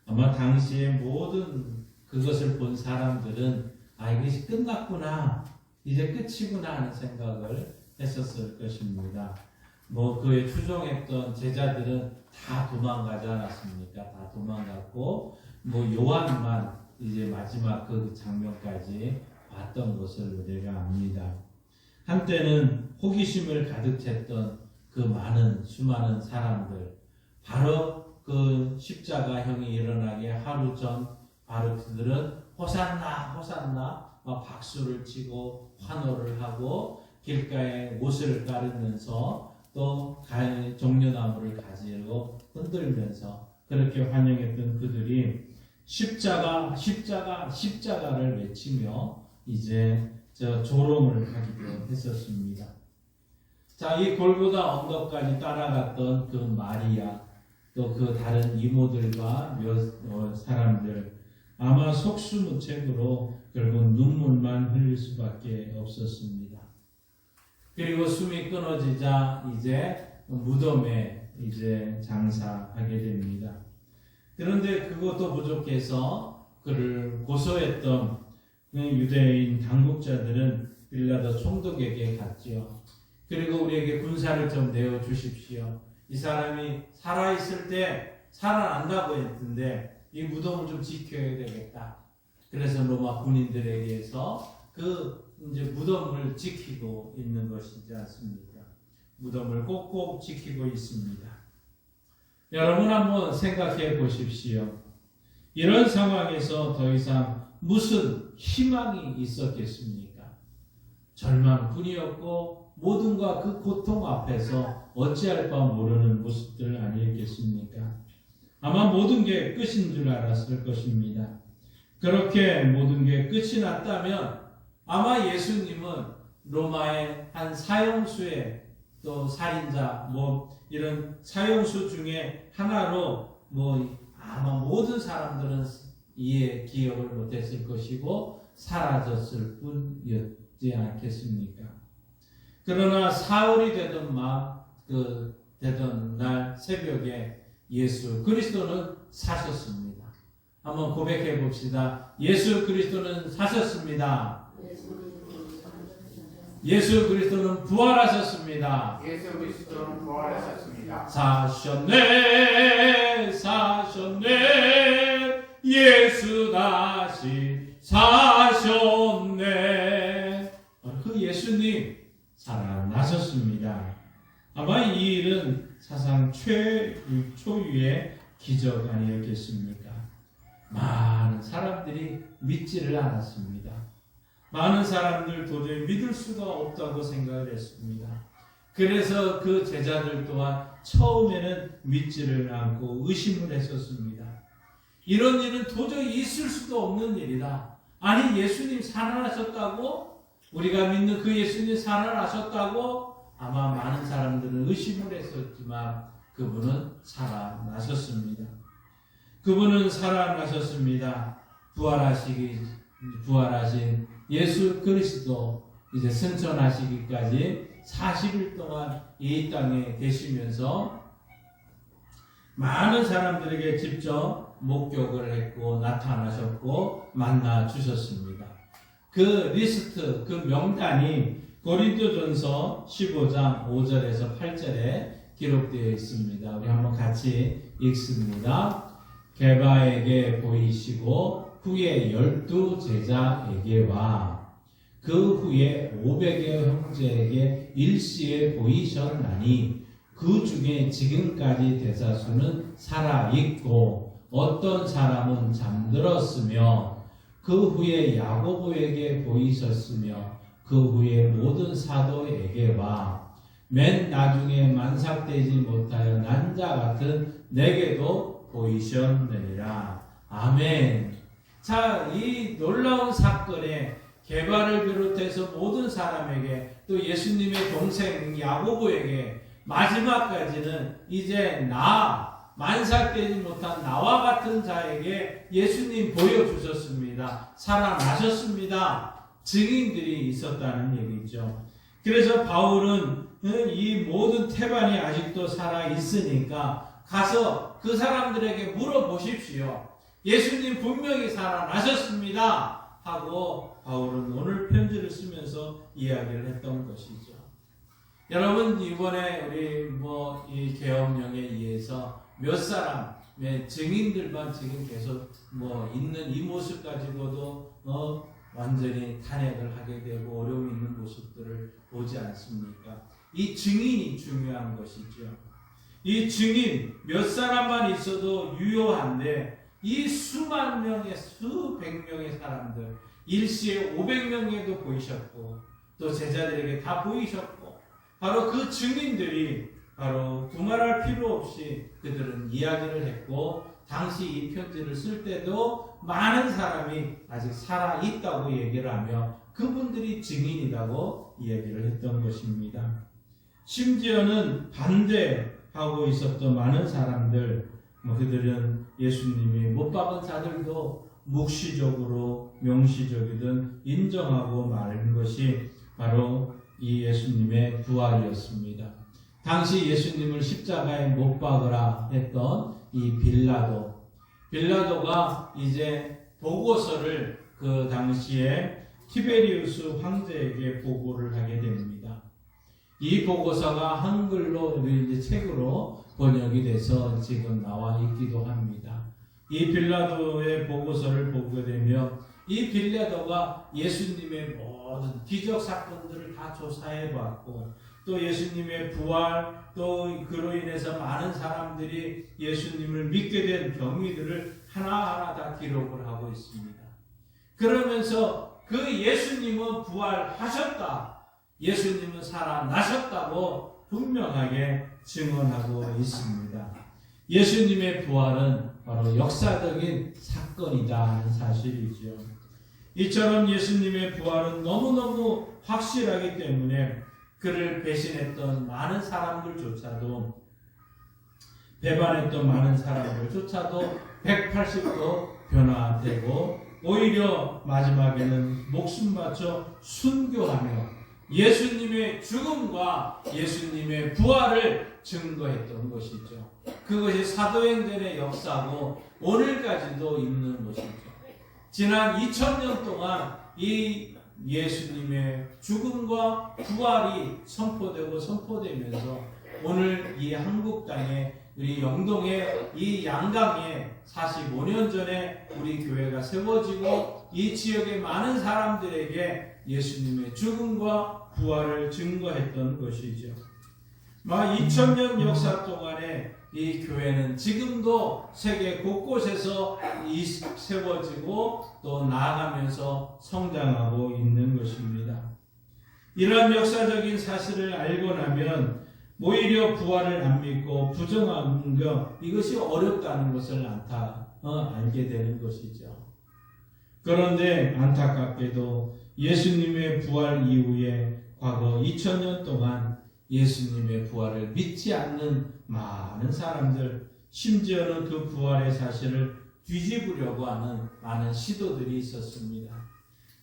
아마 당시에 모든 그것을 본 사람들은 이것이 끝났구나, 이제 끝이구나 하는 생각을 했었을 것입니다. 그에 추종했던 제자들은 다 도망가지 않았습니까? 다 도망갔고, 요한만 이제 마지막 그 장면까지 봤던 것을 우리가 압니다. 한때는 호기심을 가득 찼던 그 수많은 사람들, 바로 그 십자가형이 일어나기 하루 전 바로 그들은 호산나 호산나 막 박수를 치고 환호를 하고 길가에 옷을 가르면서 또 종려나무를 가지고 흔들면서 그렇게 환영했던 그들이 십자가 십자가 십자가를 외치며 이제 조롱을 하기도 했었습니다. 자, 이 골고다 언덕까지 따라갔던 그 마리아, 또 그 다른 이모들과 사람들, 아마 속수무책으로 결국 눈물만 흘릴 수밖에 없었습니다. 그리고 숨이 끊어지자 이제 무덤에 이제 장사하게 됩니다. 그런데 그것도 부족해서 그를 고소했던 유대인 당국자들은 빌라도 총독에게 갔지요. 그리고 우리에게 군사를 좀 내어주십시오. 이 사람이 살아있을 때 살아난다고 했는데 이 무덤을 좀 지켜야 되겠다. 그래서 로마 군인들에 의해서 그 이제 무덤을 지키고 있는 것이지 않습니까? 무덤을 꼭꼭 지키고 있습니다. 여러분 한번 생각해 보십시오. 이런 상황에서 더 이상 무슨 희망이 있었겠습니까? 절망뿐이었고 모든가 그 고통 앞에서 어찌할 바 모르는 모습들 아니겠습니까? 아마 모든 게 끝인 줄 알았을 것입니다. 그렇게 모든 게 끝이 났다면 아마 예수님은 로마의 한 사형수의 또 살인자 이런 사형수 중에 하나로 아마 모든 사람들은 기억을 못했을 것이고 사라졌을 뿐이었지 않겠습니까? 그러나 사흘이 되던 날 새벽에 예수 그리스도는 사셨습니다. 한번 고백해 봅시다. 예수 그리스도는 사셨습니다. 예수 그리스도는 부활하셨습니다. 예수 그리스도는 부활하셨습니다. 사셨네 예수 다시 사셨네. 그 예수님 살아나셨습니다. 아마 이 일은 사상 초유의 기적 아니었겠습니까? 많은 사람들이 믿지를 않았습니다. 많은 사람들 도저히 믿을 수가 없다고 생각을 했습니다. 그래서 그 제자들 또한 처음에는 믿지를 않고 의심을 했었습니다. 이런 일은 도저히 있을 수도 없는 일이다. 아니 예수님 살아나셨다고? 우리가 믿는 그 예수님 살아나셨다고? 아마 많은 사람들은 의심을 했었지만 그분은 살아나셨습니다. 그분은 살아나셨습니다. 부활하신 예수 그리스도 이제 승천하시기까지 40일 동안 이 땅에 계시면서 많은 사람들에게 직접 목격을 했고 나타나셨고 만나 주셨습니다. 그 리스트, 그 명단이 고린도전서 15장 5절에서 8절에 기록되어 있습니다. 우리 한번 같이 읽습니다. 게바에게 보이시고 후에 12 제자에게와 그 후에 500여 형제에게 일시에 보이셨나니 그 중에 지금까지 대다수는 살아있고 어떤 사람은 잠들었으며 그 후에 야고보에게 보이셨으며 그 후에 모든 사도에게와 맨 나중에 만삭되지 못하여 난 자 같은 내게도 보이셨느니라. 아멘. 자, 이 놀라운 사건에 게바를 비롯해서 모든 사람에게 또 예수님의 동생 야고보에게 마지막까지는 이제 만삭되지 못한 나와 같은 자에게 예수님 보여주셨습니다. 살아나셨습니다. 증인들이 있었다는 얘기죠. 그래서 바울은 이 모든 태반이 아직도 살아있으니까 가서 그 사람들에게 물어보십시오. 예수님 분명히 살아나셨습니다. 하고 바울은 오늘 편지를 쓰면서 이야기를 했던 것이죠. 여러분, 이번에 우리 이 계엄령에 의해서 몇 사람의 증인들만 지금 계속 있는 이 모습 가지고도 완전히 탄핵을 하게 되고 어려움이 있는 모습들을 보지 않습니까? 이 증인이 중요한 것이죠. 이 증인 몇 사람만 있어도 유효한데 이 수만 명의 수백 명의 사람들 일시에 500명에도 보이셨고 또 제자들에게 다 보이셨고 바로 그 증인들이 바로 두말할 필요 없이 그들은 이야기를 했고 당시 이 편지를 쓸 때도 많은 사람이 아직 살아있다고 얘기를 하며 그분들이 증인이라고 이야기를 했던 것입니다. 심지어는 반대하고 있었던 많은 사람들, 그들은 예수님이 못 박은 자들도 묵시적으로 명시적이든 인정하고 말한 것이 바로 이 예수님의 부활이었습니다. 당시 예수님을 십자가에 못 박으라 했던 이 빌라도가 이제 보고서를 그 당시에 티베리우스 황제에게 보고를 하게 됩니다. 이 보고서가 한글로 이제 책으로 번역이 돼서 지금 나와 있기도 합니다. 이 빌라도의 보고서를 보게 되면 이 빌라도가 예수님의 모든 기적 사건들을 다 조사해 봤고 또 예수님의 부활 또 그로 인해서 많은 사람들이 예수님을 믿게 된 경위들을 하나하나 다 기록을 하고 있습니다. 그러면서 그 예수님은 부활하셨다. 예수님은 살아나셨다고 분명하게 증언하고 있습니다. 예수님의 부활은 바로 역사적인 사건이다 하는 사실이죠. 이처럼 예수님의 부활은 너무너무 확실하기 때문에 그를 배신했던 많은 사람들조차도 배반했던 많은 사람들조차도 180도 변화되고 오히려 마지막에는 목숨 바쳐 순교하며 예수님의 죽음과 예수님의 부활을 증거했던 것이죠. 그것이 사도행전의 역사고 오늘까지도 있는 것이죠. 지난 2000년 동안 이 예수님의 죽음과 부활이 선포되면서 오늘 이 한국 땅에 우리 영동의 이 양강에 45년 전에 우리 교회가 세워지고 이 지역의 많은 사람들에게 예수님의 죽음과 부활을 증거했던 것이죠. 2000년 역사 동안에 이 교회는 지금도 세계 곳곳에서 세워지고 또 나아가면서 성장하고 있는 것입니다. 이러한 역사적인 사실을 알고 나면 오히려 부활을 안 믿고 부정하는 것 이것이 어렵다는 것을 알게 되는 것이죠. 그런데 안타깝게도 예수님의 부활 이후에 과거 2000년 동안 예수님의 부활을 믿지 않는 많은 사람들, 심지어는 그 부활의 사실을 뒤집으려고 하는 많은 시도들이 있었습니다.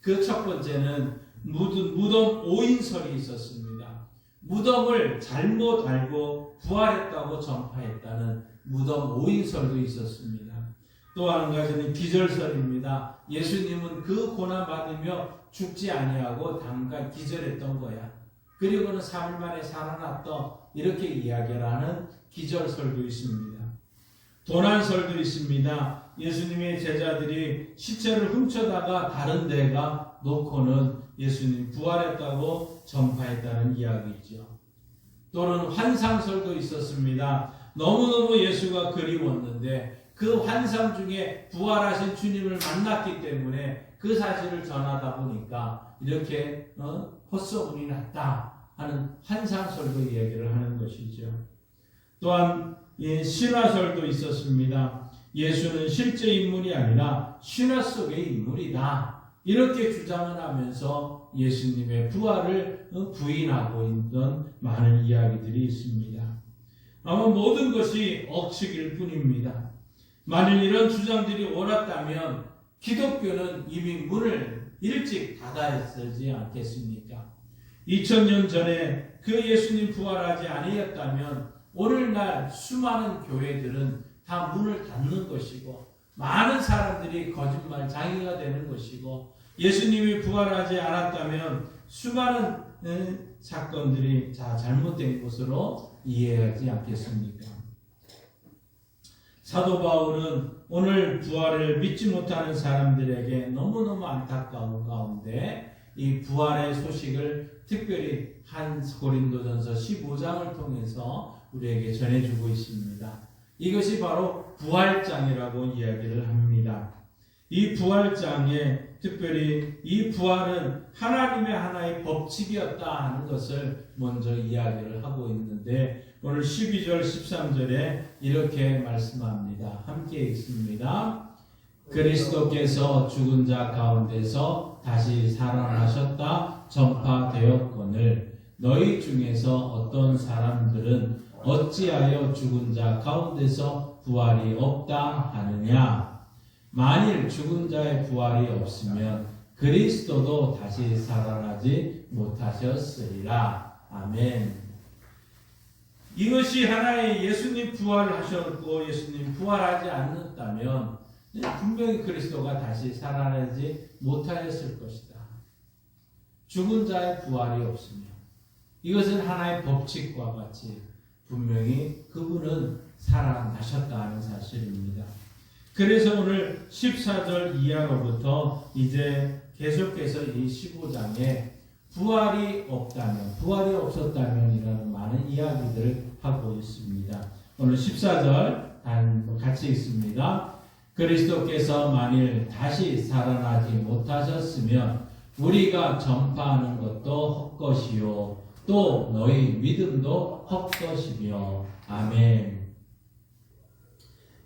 그 첫 번째는 무덤 오인설이 있었습니다. 무덤을 잘못 알고 부활했다고 전파했다는 무덤 오인설도 있었습니다. 또 한 가지는 기절설입니다. 예수님은 그 고난 받으며 죽지 아니하고 잠깐 기절했던 거야. 그리고는 3일 만에 살아났다. 이렇게 이야기를 하는 기절설도 있습니다. 도난설도 있습니다. 예수님의 제자들이 시체를 훔쳐다가 다른 데가 놓고는 예수님 부활했다고 전파했다는 이야기죠. 또는 환상설도 있었습니다. 너무너무 예수가 그리웠는데 그 환상 중에 부활하신 주님을 만났기 때문에 그 사실을 전하다 보니까 이렇게 헛소문이 났다 하는 환상설도 이야기를 하는 것이죠. 또한 신화설도 있었습니다. 예수는 실제 인물이 아니라 신화 속의 인물이다. 이렇게 주장을 하면서 예수님의 부활을 부인하고 있던 많은 이야기들이 있습니다. 아마 모든 것이 억측일 뿐입니다. 만일 이런 주장들이 옳았다면 기독교는 이미 문을 일찍 닫아있지 않겠습니까? 2000년 전에 그 예수님 부활하지 아니었다면 오늘날 수많은 교회들은 다 문을 닫는 것이고 많은 사람들이 거짓말 장애가 되는 것이고 예수님이 부활하지 않았다면 수많은 사건들이 다 잘못된 것으로 이해하지 않겠습니까? 사도 바울은 오늘 부활을 믿지 못하는 사람들에게 너무너무 안타까운 가운데 이 부활의 소식을 특별히 한 고린도전서 15장을 통해서 우리에게 전해주고 있습니다. 이것이 바로 부활장이라고 이야기를 합니다. 이 부활장에 특별히 이 부활은 하나님의 하나의 법칙이었다 하는 것을 먼저 이야기를 하고 있는데 오늘 12절 13절에 이렇게 말씀합니다. 함께 읽습니다. 그리스도께서 죽은 자 가운데서 다시 살아나셨다 전파되었거늘 너희 중에서 어떤 사람들은 어찌하여 죽은 자 가운데서 부활이 없다 하느냐. 만일 죽은 자의 부활이 없으면 그리스도도 다시 살아나지 못하셨으리라. 아멘. 이것이 하나의 예수님 부활하셨고 예수님 부활하지 않았다면 분명히 그리스도가 다시 살아나지 못하였을 것이다. 죽은 자의 부활이 없으면 이것은 하나의 법칙과 같이 분명히 그분은 살아나셨다 하는 사실입니다. 그래서 오늘 14절 이하로부터 이제 계속해서 이 15장에 부활이 없다면, 부활이 없었다면 이라는 많은 이야기들을 하고 있습니다. 오늘 14절 같이 읽습니다. 그리스도께서 만일 다시 살아나지 못하셨으면 우리가 전파하는 것도 헛것이요 또 너희 믿음도 헛것이며 아멘.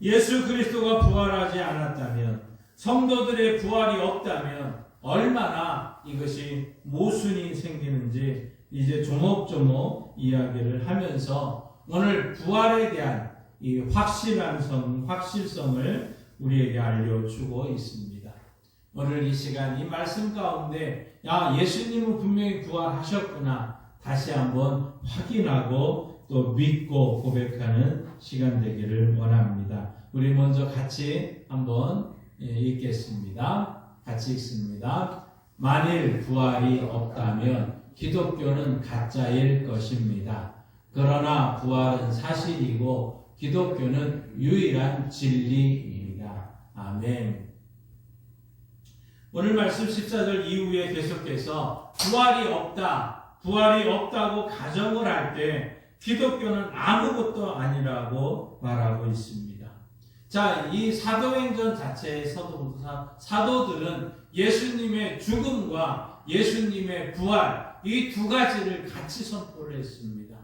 예수 그리스도가 부활하지 않았다면 성도들의 부활이 없다면 얼마나 이것이 모순이 생기는지 이제 조목조목 이야기를 하면서 오늘 부활에 대한 이 확실성을 우리에게 알려주고 있습니다. 오늘 이 시간 이 말씀 가운데 예수님은 분명히 부활하셨구나 다시 한번 확인하고 또 믿고 고백하는 시간 되기를 원합니다. 우리 먼저 같이 한번 읽겠습니다. 같이 읽습니다. 만일 부활이 없다면 기독교는 가짜일 것입니다. 그러나 부활은 사실이고 기독교는 유일한 진리입니다. 아멘. 오늘 말씀 14절 이후에 계속해서 부활이 없다고 가정을 할 때 기독교는 아무것도 아니라고 말하고 있습니다. 자, 이 사도행전 자체에서도 사도들은 예수님의 죽음과 예수님의 부활 이 두 가지를 같이 선포를 했습니다.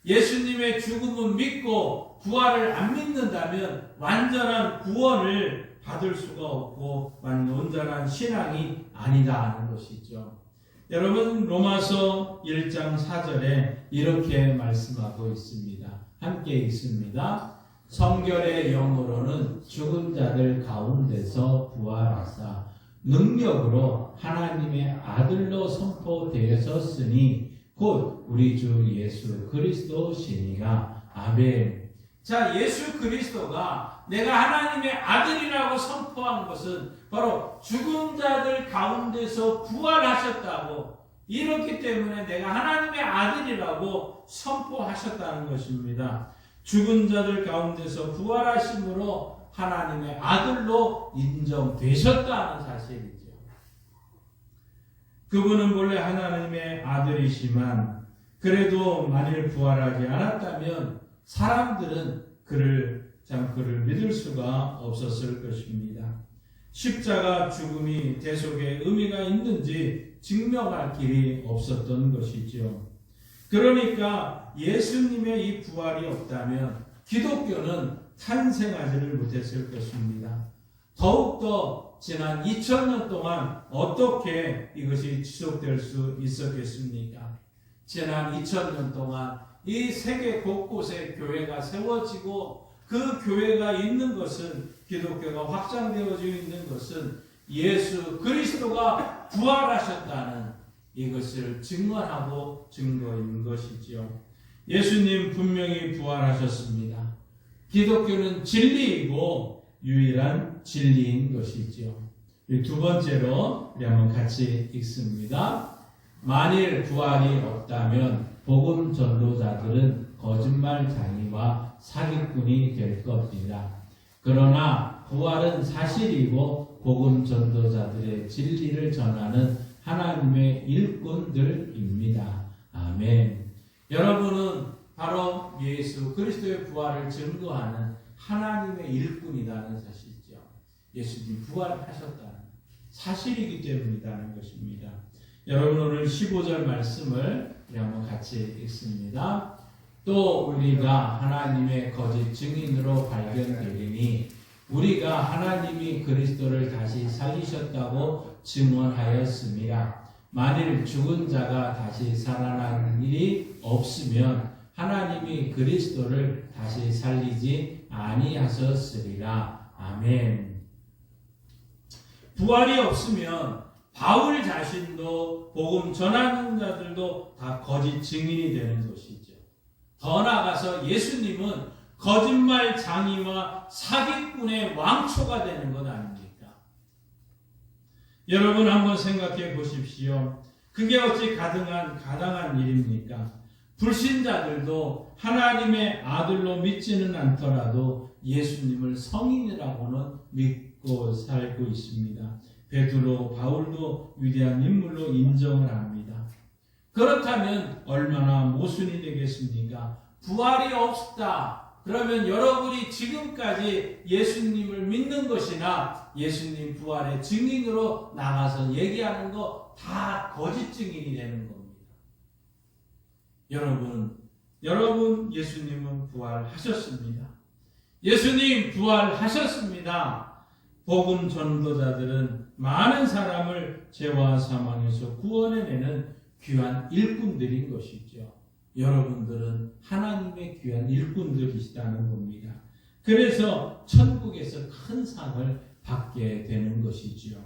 예수님의 죽음은 믿고 부활을 안 믿는다면 완전한 구원을 받을 수가 없고 온전한 신앙이 아니다 하는 것이죠. 여러분 로마서 1장 4절에 이렇게 말씀하고 있습니다. 함께 읽습니다. 성결의 영으로는 죽은 자들 가운데서 부활하사 능력으로 하나님의 아들로 선포되었으니 곧 우리 주 예수 그리스도시니라. 아멘. 자, 예수 그리스도가 내가 하나님의 아들이라고 선포한 것은 바로 죽은 자들 가운데서 부활하셨다고, 이렇기 때문에 내가 하나님의 아들이라고 선포하셨다는 것입니다. 죽은 자들 가운데서 부활하심으로 하나님의 아들로 인정되셨다는 사실이죠. 그분은 원래 하나님의 아들이시만 그래도 만일 부활하지 않았다면 사람들은 그를 믿을 수가 없었을 것입니다. 십자가 죽음이 대속의 의미가 있는지 증명할 길이 없었던 것이죠. 그러니까 예수님의 이 부활이 없다면 기독교는 탄생하지를 못했을 것입니다. 더욱더 지난 2000년 동안 어떻게 이것이 지속될 수 있었겠습니까? 지난 2000년 동안 이 세계 곳곳에 교회가 세워지고 그 교회가 있는 것은, 기독교가 확장되어지고 있는 것은 예수 그리스도가 부활하셨다는 이것을 증언하고 증거인 것이지요. 예수님 분명히 부활하셨습니다. 기독교는 진리이고 유일한 진리인 것이지요. 두 번째로 우리 한번 같이 읽습니다. 만일 부활이 없다면 복음 전도자들은 거짓말장이와 사기꾼이 될 겁니다. 그러나 부활은 사실이고 복음 전도자들의 진리를 전하는 하나님의 일꾼들입니다. 아멘. 여러분은 바로 예수 그리스도의 부활을 증거하는 하나님의 일꾼이라는 사실이죠. 예수님 부활하셨다는 사실이기 때문이라는 것입니다. 여러분 오늘 15절 말씀을 우리 한번 같이 읽습니다. 또 우리가 하나님의 거짓 증인으로 발견되리니 우리가 하나님이 그리스도를 다시 살리셨다고 증언하였습니다. 만일 죽은 자가 다시 살아나는 일이 없으면 하나님이 그리스도를 다시 살리지 아니하셨으리라. 아멘. 부활이 없으면 바울 자신도 복음 전하는 자들도 다 거짓 증인이 되는 것이죠. 더 나아가서 예수님은 거짓말 장이와 사기꾼의 왕초가 되는 것 아닙니까? 여러분 한번 생각해 보십시오. 그게 어찌 가당한 일입니까? 불신자들도 하나님의 아들로 믿지는 않더라도 예수님을 성인이라고는 믿고 살고 있습니다. 베드로, 바울도 위대한 인물로 인정을 합니다. 그렇다면 얼마나 모순이 되겠습니까? 부활이 없다. 그러면 여러분이 지금까지 예수님을 믿는 것이나 예수님 부활의 증인으로 나가서 얘기하는 거 다 거짓 증인이 되는 겁니다. 여러분 예수님은 부활하셨습니다. 예수님 부활하셨습니다. 복음 전도자들은 많은 사람을 죄와 사망에서 구원해내는 귀한 일꾼들인 것이죠. 여러분들은 하나님의 귀한 일꾼들이시다는 겁니다. 그래서 천국에서 큰 상을 받게 되는 것이죠.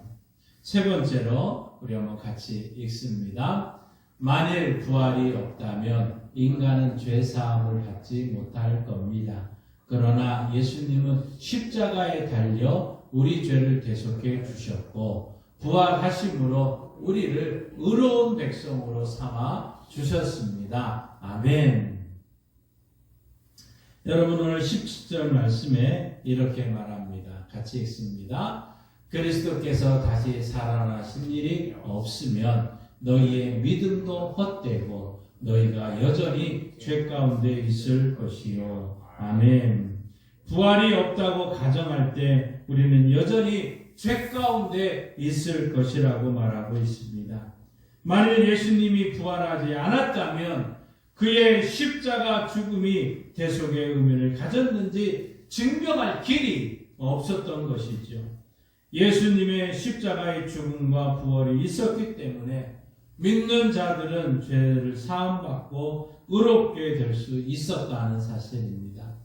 세 번째로 우리 한번 같이 읽습니다. 만일 부활이 없다면 인간은 죄사함을 받지 못할 겁니다. 그러나 예수님은 십자가에 달려 우리 죄를 대속해 주셨고 부활하심으로 우리를 의로운 백성으로 삼아 주셨습니다. 아멘. 여러분 오늘 17절 말씀에 이렇게 말합니다. 같이 읽습니다. 그리스도께서 다시 살아나신 일이 없으면 너희의 믿음도 헛되고 너희가 여전히 죄 가운데 있을 것이요. 아멘. 부활이 없다고 가정할 때 우리는 여전히 죄 가운데 있을 것이라고 말하고 있습니다. 만일 예수님이 부활하지 않았다면 그의 십자가 죽음이 대속의 의미를 가졌는지 증명할 길이 없었던 것이죠. 예수님의 십자가의 죽음과 부활이 있었기 때문에 믿는 자들은 죄를 사함받고 의롭게 될 수 있었다는 사실입니다.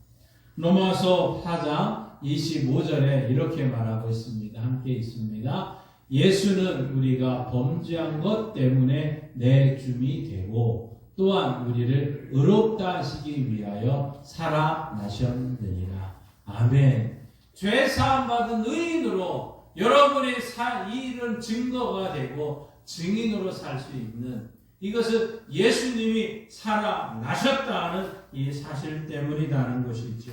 로마서 4장 25절에 이렇게 말하고 있습니다. 함께 있습니다. 예수는 우리가 범죄한 것 때문에 내 줌이 되고 또한 우리를 의롭다 하시기 위하여 살아나셨느니라. 아멘. 죄 사함 받은 의인으로 여러분의 이 일은 증거가 되고 증인으로 살 수 있는, 이것은 예수님이 살아나셨다는 이 사실 때문이라는 것이죠.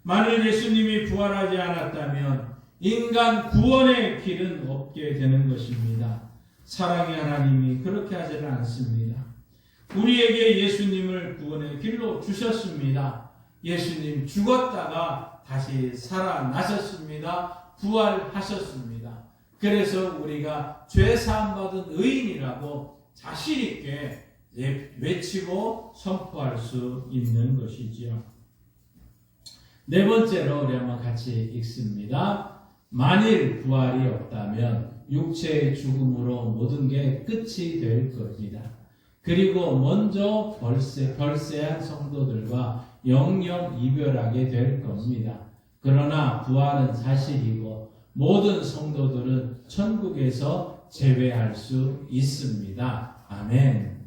만일 예수님이 부활하지 않았다면 인간 구원의 길은 없게 되는 것입니다. 사랑의 하나님이 그렇게 하지는 않습니다. 우리에게 예수님을 구원의 길로 주셨습니다. 예수님 죽었다가 다시 살아나셨습니다. 부활하셨습니다. 그래서 우리가 죄 사함 받은 의인이라고 자신 있게 외치고 선포할 수 있는 것이지요. 네 번째로 우리 한번 같이 읽습니다. 만일 부활이 없다면 육체의 죽음으로 모든 게 끝이 될 겁니다. 그리고 먼저 벌새한 성도들과 영영 이별하게 될 겁니다. 그러나 부활은 사실이고 모든 성도들은 천국에서 재회할 수 있습니다. 아멘.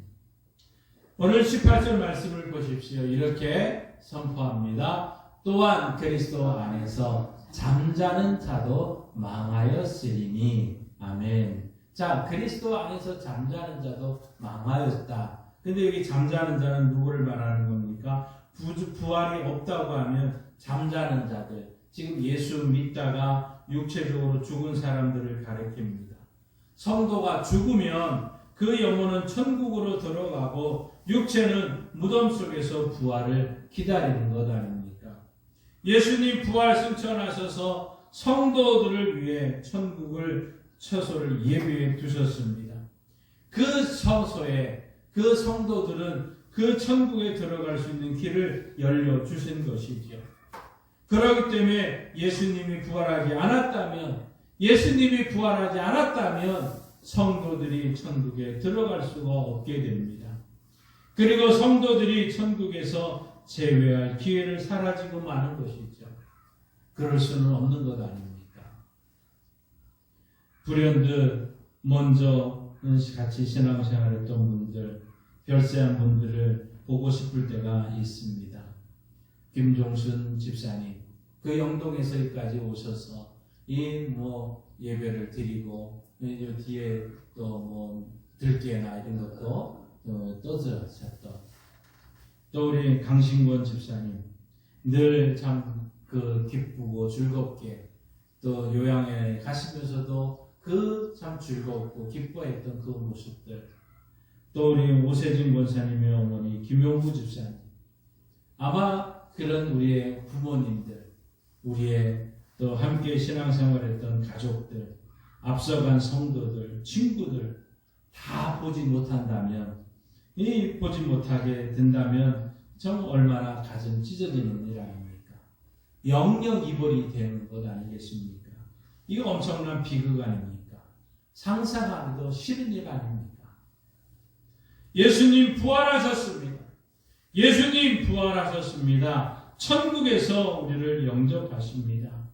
오늘 18절 말씀을 보십시오. 이렇게 선포합니다. 또한 그리스도 안에서 잠자는 자도 망하였으리니. 아멘. 자, 그리스도 안에서 잠자는 자도 망하였다. 근데 여기 잠자는 자는 누구를 말하는 겁니까? 부활이 없다고 하면 잠자는 자들, 지금 예수 믿다가 육체적으로 죽은 사람들을 가리킵니다. 성도가 죽으면 그 영혼은 천국으로 들어가고 육체는 무덤 속에서 부활을 기다리는 것 아닙니까? 예수님 부활 승천하셔서 성도들을 위해 천국을 처소를 예비해 두셨습니다. 그 처소에 그 성도들은 그 천국에 들어갈 수 있는 길을 열려주신 것이죠. 그렇기 때문에 예수님이 부활하지 않았다면 성도들이 천국에 들어갈 수가 없게 됩니다. 그리고 성도들이 천국에서 재회할 기회를 사라지고 마는 것이죠. 그럴 수는 없는 것 아닙니까? 불현듯 먼저 같이 신앙생활했던 분들, 별세한 분들을 보고 싶을 때가 있습니다. 김종순 집사님, 그 영동에서 여기까지 오셔서 예배를 드리고 뒤에 또 들깨나 이런 것도 떠들었었던, 또 우리 강신권 집사님 늘 참 기쁘고 즐겁게 또 요양에 가시면서도 참 즐겁고 기뻐했던 그 모습들, 또 우리 오세진 권사님의 어머니 김용구 집사님, 아마 그런 우리의 부모님들, 우리의 또 함께 신앙생활했던 가족들, 앞서간 성도들, 친구들 다 보지 못하게 된다면 정 얼마나 가슴 찢어지는 일 아닙니까? 영영 이별이 되는 것 아니겠습니까? 이거 엄청난 비극 아닙니까? 상상하기도 싫은 일 아닙니까? 예수님 부활하셨습니다. 천국에서 우리를 영접하십니다.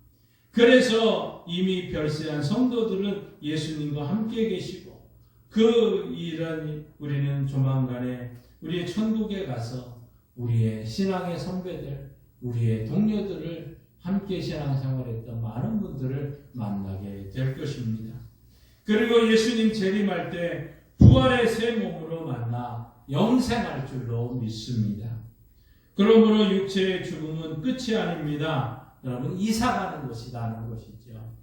그래서 이미 별세한 성도들은 예수님과 함께 계시고 그 일은 우리는 조만간에 우리의 천국에 가서 우리의 신앙의 선배들, 우리의 동료들을 함께 신앙생활했던 많은 분들을 만나게 될 것입니다. 그리고 예수님 재림할 때 부활의 새 몸으로 만나 영생할 줄로 믿습니다. 그러므로 육체의 죽음은 끝이 아닙니다. 여러분, 이사가는 것이라는 것이죠.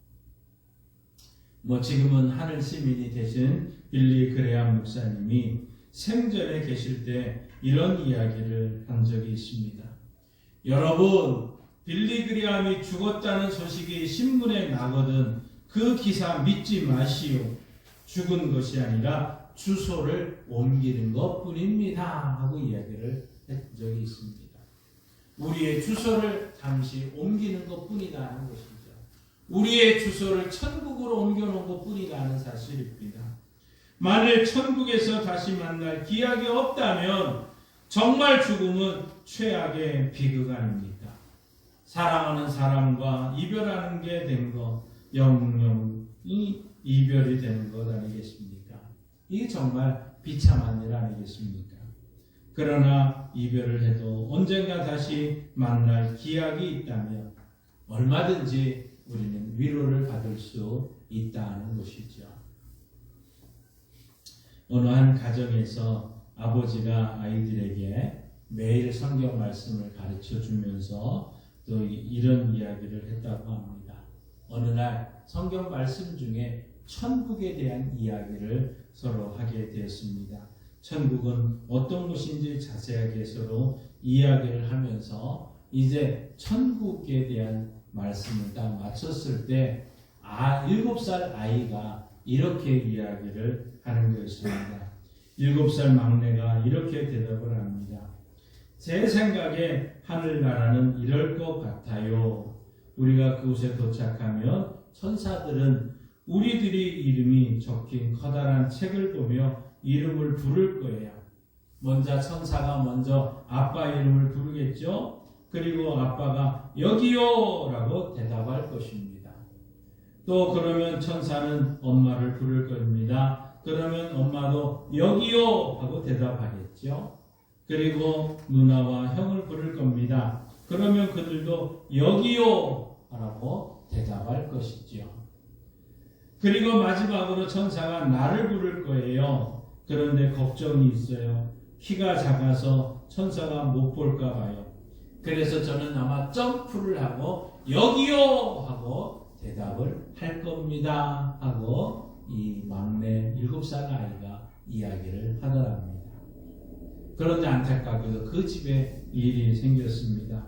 지금은 하늘 시민이 되신 빌리 그레암 목사님이 생전에 계실 때 이런 이야기를 한 적이 있습니다. 여러분, 빌리 그레암이 죽었다는 소식이 신문에 나거든 그 기사 믿지 마시오. 죽은 것이 아니라 주소를 옮기는 것뿐입니다. 하고 이야기를 한 적이 있습니다. 우리의 주소를 잠시 옮기는 것뿐이라는 것이죠. 우리의 주소를 천국으로 옮겨놓은 것뿐이라는 사실입니다. 만일 천국에서 다시 만날 기약이 없다면 정말 죽음은 최악의 비극 아닙니까? 사랑하는 사람과 이별하는 게 된 것, 영영이 이별이 되는 것 아니겠습니까? 이게 정말 비참한 일 아니겠습니까? 그러나 이별을 해도 언젠가 다시 만날 기약이 있다면 얼마든지 우리는 위로를 받을 수 있다는 것이죠. 어느 한 가정에서 아버지가 아이들에게 매일 성경 말씀을 가르쳐 주면서 또 이런 이야기를 했다고 합니다. 어느 날 성경 말씀 중에 천국에 대한 이야기를 서로 하게 되었습니다. 천국은 어떤 곳인지 자세하게 서로 이야기를 하면서 이제 천국에 대한 말씀을 딱 마쳤을 때 7살 아이가 이렇게 이야기를 하는 것입니다. 7살 막내가 이렇게 대답을 합니다. 제 생각에 하늘나라는 이럴 것 같아요. 우리가 그곳에 도착하면 천사들은 우리들이 이름이 적힌 커다란 책을 보며 이름을 부를 거예요. 천사가 먼저 아빠 이름을 부르겠죠. 그리고 아빠가 여기요 라고 대답할 것입니다. 또 그러면 천사는 엄마를 부를 겁니다. 그러면 엄마도 여기요 하고 대답하겠죠. 그리고 누나와 형을 부를 겁니다. 그러면 그들도 여기요 라고 대답할 것이죠. 그리고 마지막으로 천사가 나를 부를 거예요. 그런데 걱정이 있어요. 키가 작아서 천사가 못 볼까 봐요. 그래서 저는 아마 점프를 하고 여기요 하고 대답을 할 겁니다 하고 이 막내 7살 아이가 이야기를 하더랍니다. 그런데 안타깝게도 그 집에 일이 생겼습니다.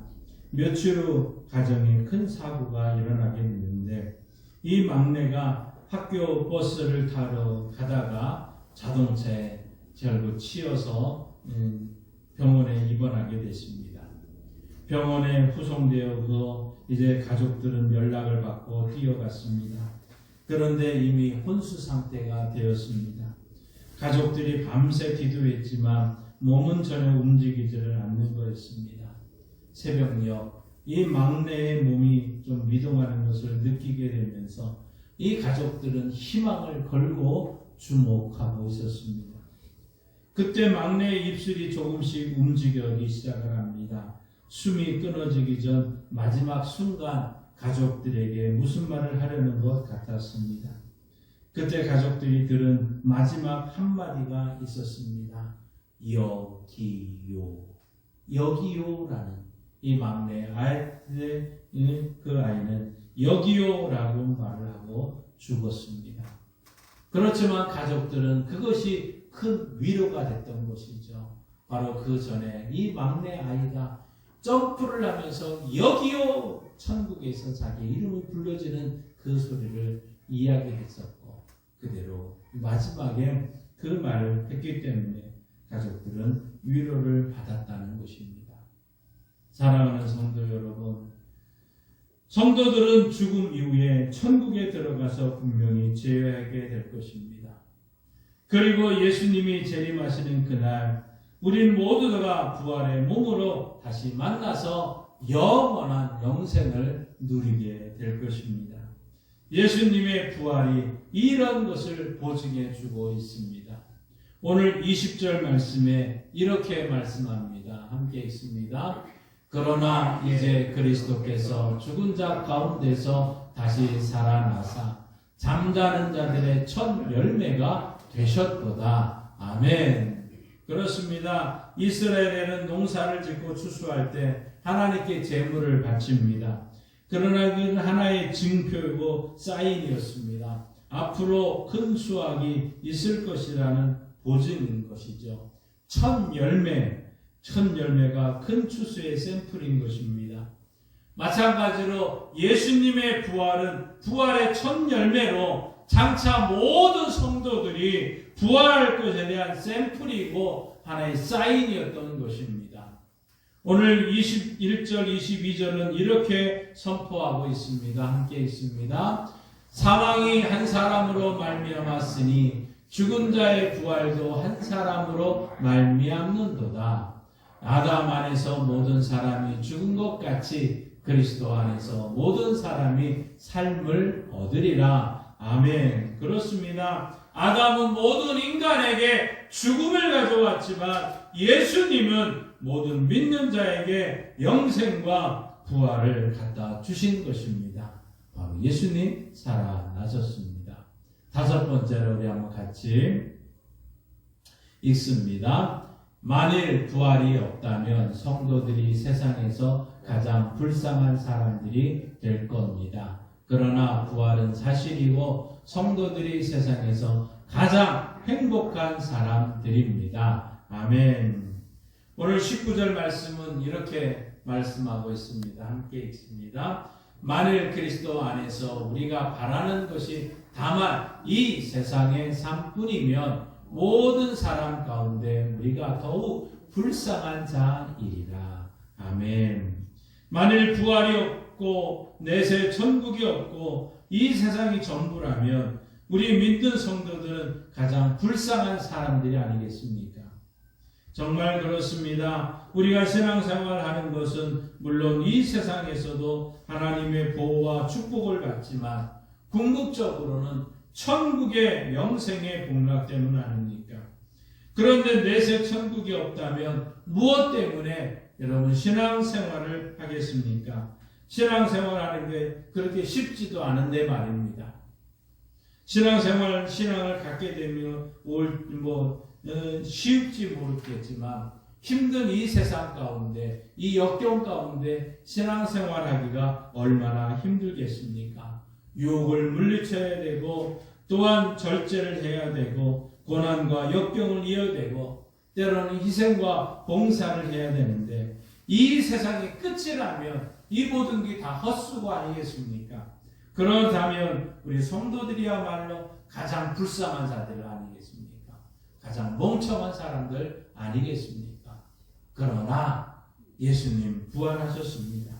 며칠 후 가정에 큰 사고가 일어나게 됐는데 이 막내가 학교 버스를 타러 가다가 자동차에 결국 치여서 병원에 입원하게 됐습니다. 병원에 후송되어서 이제 가족들은 연락을 받고 뛰어갔습니다. 그런데 이미 혼수 상태가 되었습니다. 가족들이 밤새 기도했지만 몸은 전혀 움직이지를 않는 거였습니다. 새벽녘 이 막내의 몸이 좀 미동하는 것을 느끼게 되면서 이 가족들은 희망을 걸고 주목하고 있었습니다. 그때 막내의 입술이 조금씩 움직이기 시작을 합니다. 숨이 끊어지기 전 마지막 순간 가족들에게 무슨 말을 하려는 것 같았습니다. 그때 가족들이 들은 마지막 한마디가 있었습니다. 여기요. 여기요라는 이 막내 아이의 그 아이는 여기요라고 말을 하고 죽었습니다. 그렇지만 가족들은 그것이 큰 위로가 됐던 것이죠. 바로 그 전에 이 막내 아이가 점프를 하면서 여기요 천국에서 자기 이름이 불려지는 그 소리를 이야기했었고 그대로 마지막에 그 말을 했기 때문에 가족들은 위로를 받았다는 것입니다. 사랑하는 성도 여러분, 성도들은 죽음 이후에 천국에 들어가서 분명히 제외하게 될 것입니다. 그리고 예수님이 재림하시는 그날 우린 모두가 부활의 몸으로 다시 만나서 영원한 영생을 누리게 될 것입니다. 예수님의 부활이 이런 것을 보증해 주고 있습니다. 오늘 20절 말씀에 이렇게 말씀합니다. 함께 읽습니다. 그러나 이제 그리스도께서 죽은 자 가운데서 다시 살아나사 잠자는 자들의 첫 열매가 되셨도다. 아멘. 그렇습니다. 이스라엘에는 농사를 짓고 추수할 때 하나님께 제물을 바칩니다. 그러나 그는 하나의 증표이고 사인이었습니다. 앞으로 큰 수확이 있을 것이라는 보증인 것이죠. 첫 열매가 큰 추수의 샘플인 것입니다. 마찬가지로 예수님의 부활은 부활의 첫 열매로 장차 모든 성도들이 부활할 것에 대한 샘플이고 하나의 사인이었던 것입니다. 오늘 21절, 22절은 이렇게 선포하고 있습니다. 함께 읽습니다. 사망이 한 사람으로 말미암았으니 죽은 자의 부활도 한 사람으로 말미암는도다. 아담 안에서 모든 사람이 죽은 것 같이 그리스도 안에서 모든 사람이 삶을 얻으리라. 아멘. 그렇습니다. 아담은 모든 인간에게 죽음을 가져왔지만 예수님은 모든 믿는 자에게 영생과 부활을 갖다 주신 것입니다. 바로 예수님 살아나셨습니다. 다섯 번째로 우리 한번 같이 읽습니다. 만일 부활이 없다면 성도들이 세상에서 가장 불쌍한 사람들이 될 겁니다. 그러나 부활은 사실이고 성도들이 세상에서 가장 행복한 사람들입니다. 아멘. 오늘 19절 말씀은 이렇게 말씀하고 있습니다. 함께 읽습니다. 만일 그리스도 안에서 우리가 바라는 것이 다만 이 세상의 삶뿐이면 모든 사람 가운데 우리가 더욱 불쌍한 자이리라. 아멘. 만일 부활이 없고 내세 천국이 없고 이 세상이 전부라면 우리 믿는 성도들은 가장 불쌍한 사람들이 아니겠습니까? 정말 그렇습니다. 우리가 신앙생활하는 것은 물론 이 세상에서도 하나님의 보호와 축복을 받지만 궁극적으로는 천국의 영생의 복락 때문 아닙니까? 그런데 내세 천국이 없다면 무엇 때문에 여러분 신앙생활을 하겠습니까? 신앙생활하는 게 그렇게 쉽지도 않은데 말입니다. 신앙을 갖게 되면 쉽지 모르겠지만 힘든 이 세상 가운데 이 역경 가운데 신앙생활하기가 얼마나 힘들겠습니까? 유혹을 물리쳐야 되고 또한 절제를 해야 되고 고난과 역경을 이어내고 때로는 희생과 봉사를 해야 되는데 이 세상의 끝이라면 이 모든 게 다 헛수고 아니겠습니까? 그렇다면 우리 성도들이야말로 가장 불쌍한 자들 아니겠습니까? 가장 멍청한 사람들 아니겠습니까? 그러나 예수님 부활하셨습니다.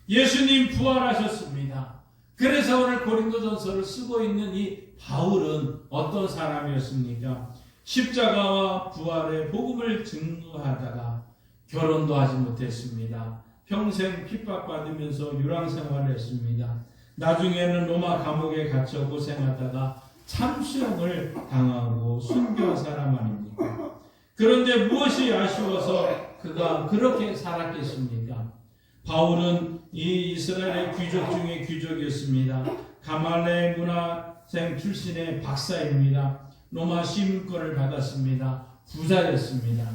예수님 부활하셨습니다. 그래서 오늘 고린도전서를 쓰고 있는 이 바울은 어떤 사람이었습니까? 십자가와 부활의 복음을 증거하다가 결혼도 하지 못했습니다. 평생 핍박받으면서 유랑생활을 했습니다. 나중에는 로마 감옥에 갇혀 고생하다가 참수형을 당하고 순교한 사람 아닙니까? 그런데 무엇이 아쉬워서 그가 그렇게 살았겠습니까? 바울은 이 이스라엘의 귀족 중에 귀족이었습니다. 가말레 문화생 출신의 박사입니다. 로마 시민권을 받았습니다. 부자였습니다.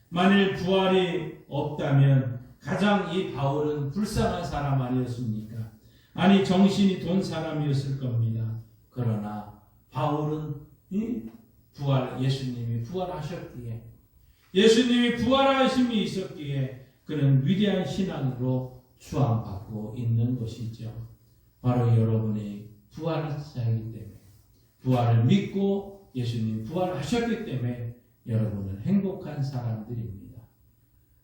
만일 부활이 없다면 가장 이 바울은 불쌍한 사람 아니었습니까? 아니 정신이 돈 사람이었을 겁니다. 그러나 바울은 예수님이 부활하셨기에 예수님이 부활하심이 있었기에 그는 위대한 신앙으로 추앙받고 있는 것이죠. 바로 여러분이 부활자이기 때문에 부활을 믿고 예수님 부활하셨기 때문에 여러분은 행복한 사람들입니다.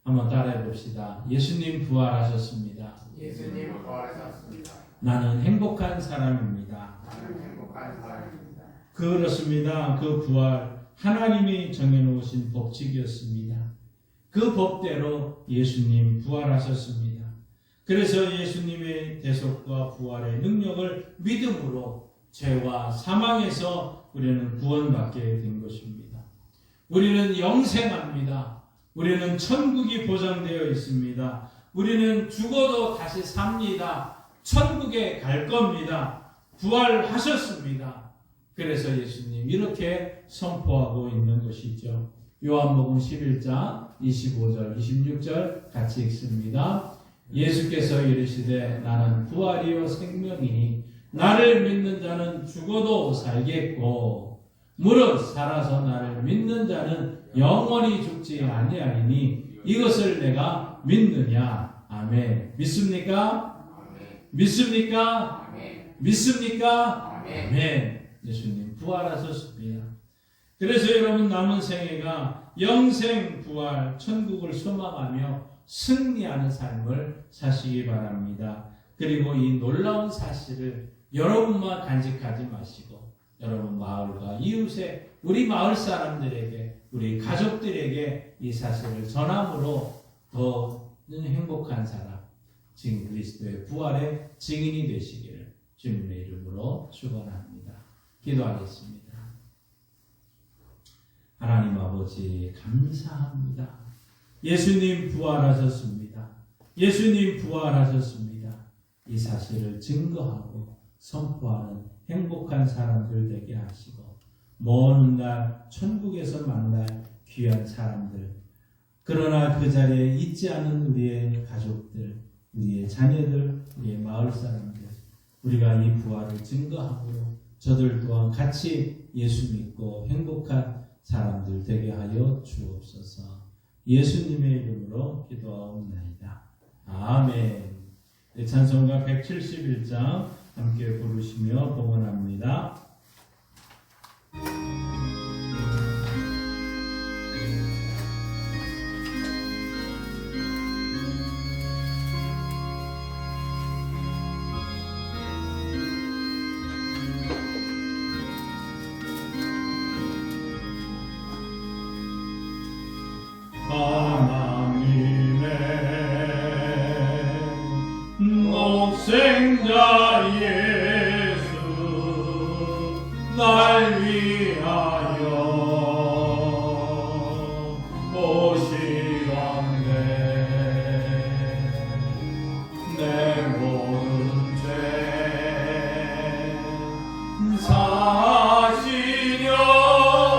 한번 따라해 봅시다. 예수님 부활하셨습니다. 예수님 부활하셨습니다. 나는 행복한 사람입니다. 나는 행복한 사람입니다. 그렇습니다. 그 부활 하나님이 정해놓으신 법칙이었습니다. 그 법대로 예수님 부활하셨습니다. 그래서 예수님의 대속과 부활의 능력을 믿음으로 죄와 사망에서 우리는 구원받게 된 것입니다. 우리는 영생합니다. 우리는 천국이 보장되어 있습니다. 우리는 죽어도 다시 삽니다. 천국에 갈 겁니다. 부활하셨습니다. 그래서 예수님 이렇게 선포하고 있는 것이죠. 요한복음 11장 25절 26절 같이 읽습니다. 예수께서 이르시되 나는 부활이요 생명이니 나를 믿는 자는 죽어도 살겠고 무릇 살아서 나를 믿는 자는 영원히 죽지 아니하리니 이것을 내가 믿느냐. 아멘. 믿습니까? 아멘. 믿습니까? 아멘. 믿습니까? 아멘. 아멘. 예수님 부활하셨습니다. 그래서 여러분 남은 생애가 영생 부활 천국을 소망하며 승리하는 삶을 사시기 바랍니다. 그리고 이 놀라운 사실을 여러분만 간직하지 마시고 여러분 마을과 이웃에 우리 마을 사람들에게 우리 가족들에게 이 사실을 전함으로 더 행복한 사람, 지금 그리스도의 부활의 증인이 되시기를 주님의 이름으로 축원합니다. 기도하겠습니다. 하나님 아버지 감사합니다. 예수님 부활하셨습니다. 예수님 부활하셨습니다. 이 사실을 증거하고 선포하는 행복한 사람들 되게 하시고 먼 날 천국에서 만날 귀한 사람들, 그러나 그 자리에 있지 않은 우리의 가족들, 우리의 자녀들, 우리의 마을 사람들, 우리가 이 부활을 증거함으로 저들 또한 같이 예수 믿고 행복한 사람들 되게 하여 주옵소서. 예수님의 이름으로 기도하옵나이다. 아멘. 찬송가 171장 함께 부르시며 봉헌합니다. 독생자 예수 날 위하여 오시었네. 내 모든 죄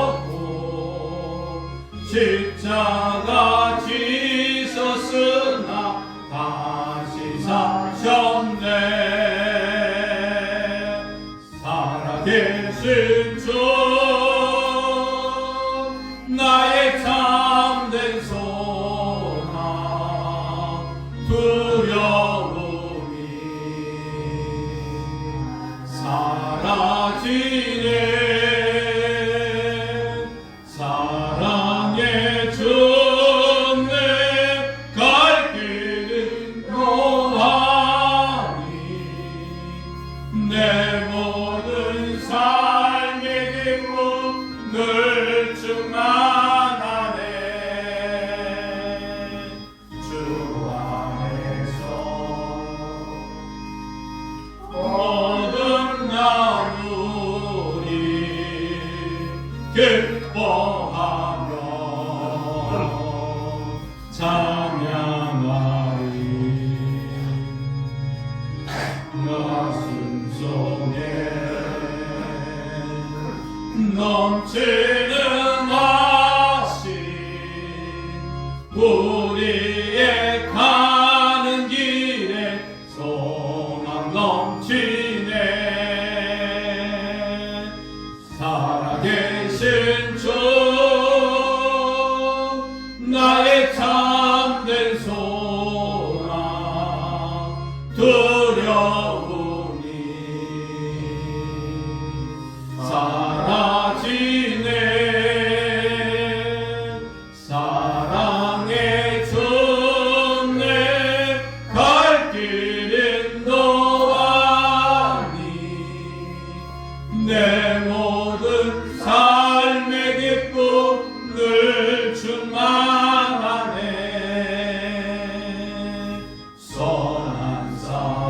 사시려고 십자가 지셨으나 다시 사셨네. 살아계신 주 나의 참된 소망 두려움이 사라지네. 사랑의 주님 갈 길은 노하니 내 모든 삶의 기쁨 늘 충만하네. 주 안에서 모든 나누리 기뻐하며 찬양하리. 가슴 속에 넘치는 화신 우리의 가는 길에 소망 넘치네. 살아계신 주 나의 참된 소망 두려움이 사라지네. 사랑의 주님 갈 길은 노하니 내 모든 삶의 기쁨 늘 충만하네. 선한 삶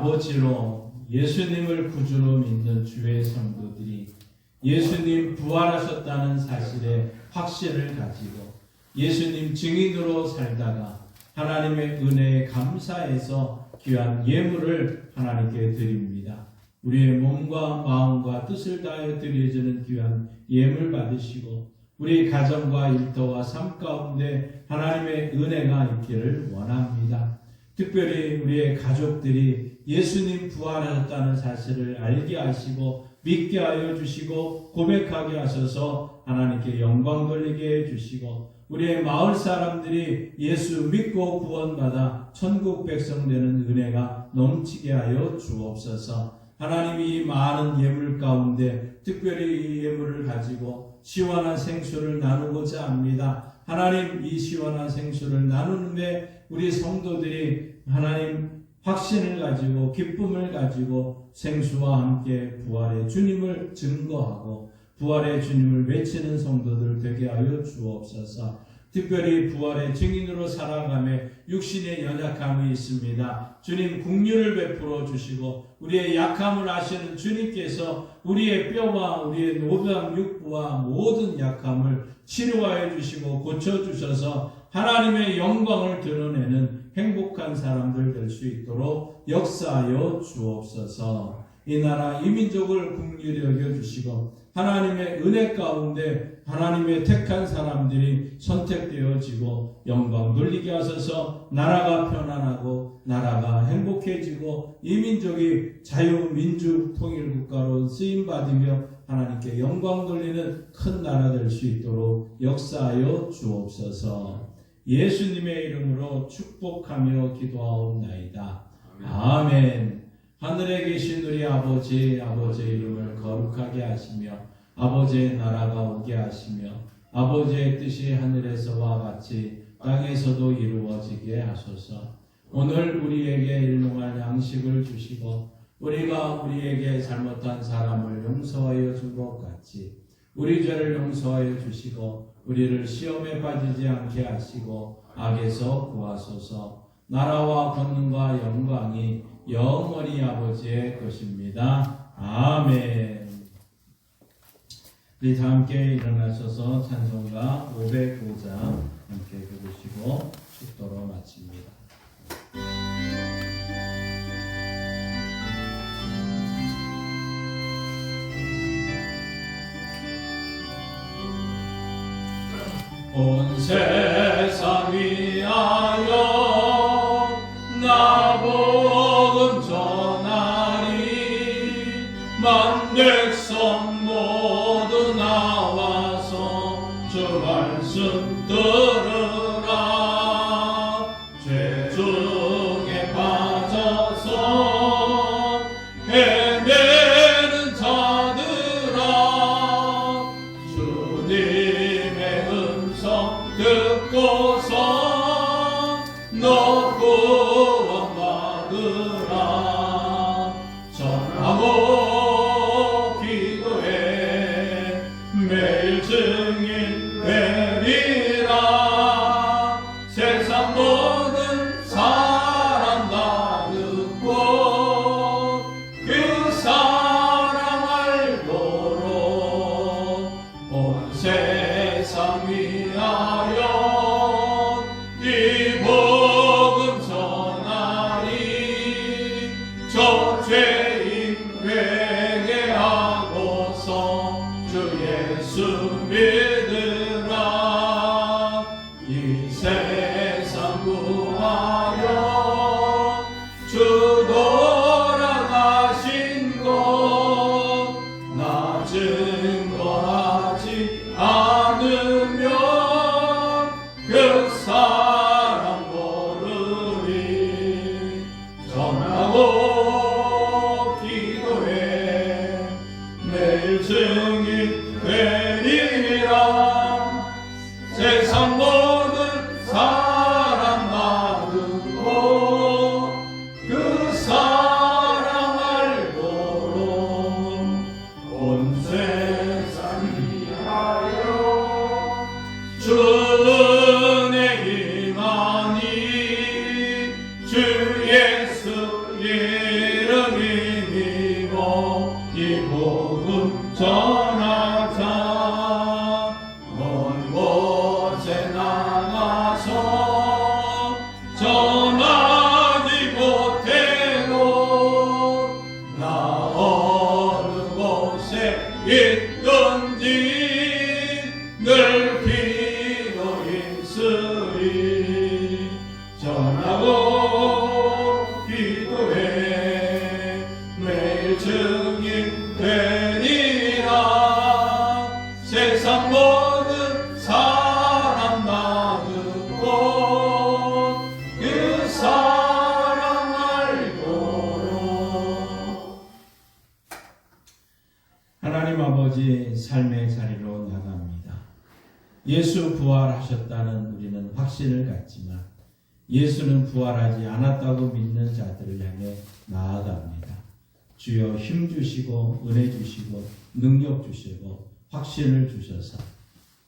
아버지로 예수님을 구주로 믿는 주의 성도들이 예수님 부활하셨다는 사실에 확신을 가지고 예수님 증인으로 살다가 하나님의 은혜에 감사해서 귀한 예물을 하나님께 드립니다. 우리의 몸과 마음과 뜻을 다하여 드려지는 귀한 예물 받으시고 우리 가정과 일터와 삶 가운데 하나님의 은혜가 있기를 원합니다. 특별히 우리의 가족들이 예수님 부활하셨다는 사실을 알게 하시고 믿게 하여 주시고 고백하게 하셔서 하나님께 영광 돌리게 해주시고 우리의 마을 사람들이 예수 믿고 구원받아 천국 백성 되는 은혜가 넘치게 하여 주옵소서. 하나님이 이 많은 예물 가운데 특별히 이 예물을 가지고 시원한 생수를 나누고자 합니다. 하나님 이 시원한 생수를 나누는데 우리 성도들이 하나님 확신을 가지고 기쁨을 가지고 생수와 함께 부활의 주님을 증거하고 부활의 주님을 외치는 성도들 되게 하여 주옵소서. 특별히 부활의 증인으로 살아가며 육신의 연약함이 있습니다. 주님 긍휼을 베풀어 주시고 우리의 약함을 아시는 주님께서 우리의 뼈와 우리의 노병 육부와 모든 약함을 치료하여 주시고 고쳐주셔서 하나님의 영광을 드러내는 행복한 사람들 될 수 있도록 역사하여 주옵소서. 이 나라 이 민족을 긍휼히 여겨주시고 하나님의 은혜 가운데 하나님의 택한 사람들이 선택되어지고 영광 돌리게 하셔서 나라가 편안하고 나라가 행복해지고 이 민족이 자유민주 통일국가로 쓰임받으며 하나님께 영광 돌리는 큰 나라 될 수 있도록 역사하여 주옵소서. 예수님의 이름으로 축복하며 기도하옵나이다. 아멘. 하늘에 계신 우리 아버지, 아버지의 이름을 거룩하게 하시며 아버지의 나라가 오게 하시며 아버지의 뜻이 하늘에서와 같이 땅에서도 이루어지게 하소서. 오늘 우리에게 일용할 양식을 주시고 우리가 우리에게 잘못한 사람을 용서하여 준 것 같이 우리 죄를 용서하여 주시고 우리를 시험에 빠지지 않게 하시고 악에서 구하소서. 나라와 권능과 영광이 영원히 아버지의 것입니다. 아멘. 우리 다 함께 일어나셔서 찬송가 505장 함께 부르시고 축도로 마칩니다. 온 세상 위하여 나복음 전하리 만 백성 모두 나와서 주 말씀 들으라. 죄 중에 빠져서 헤매는 자들아 주님의 음성 듣고서 너 구원받으라. 전하고 기도해 매일 증인 되리라. 세상 모든 사람 다 듣고 그 사람 알도록 온 세상 위하여 이 복음 전하리. 저 죄인 회개하고서 주 예수 믿으라. 이 세상 구하여 주 돌아가신 것 나 증거하지 않으면 그 사람 모르리. 전하고 기도해 매일 증인 되리라. 세상 모든 사람 다 듣고 그 사람 찬양하고 기도해 매일 증인 되리라. 세상 모든 사람 다 듣고 그 사랑 알도록. 하나님 아버지, 삶의 자리로 나갑니다. 예수 부활하셨다는 우리는 확신을 갖지만 예수는 부활하지 않았다고 믿는 자들을 향해 나아갑니다. 주여 힘 주시고 은혜 주시고 능력 주시고 확신을 주셔서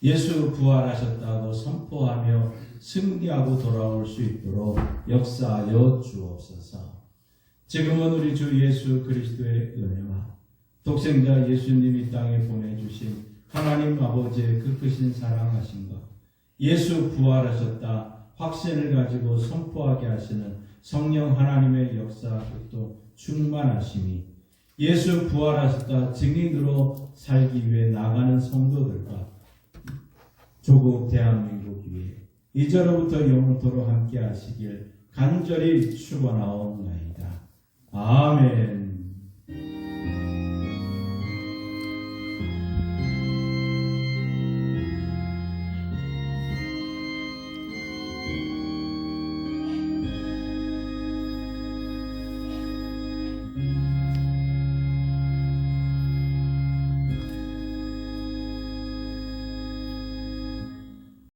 예수 부활하셨다고 선포하며 승리하고 돌아올 수 있도록 역사하여 주옵소서. 지금은 우리 주 예수 그리스도의 은혜와 독생자 예수님이 땅에 보내주신 하나님 아버지의 그 크신 사랑하신 것, 예수 부활하셨다 확신을 가지고 선포하게 하시는 성령 하나님의 역사 또 충만하심이 예수 부활하셨다 증인으로 살기 위해 나가는 성도들과 조국 대한민국 위에 이제로부터 영원토록 함께 하시길 간절히 축원하옵나이다. 아멘.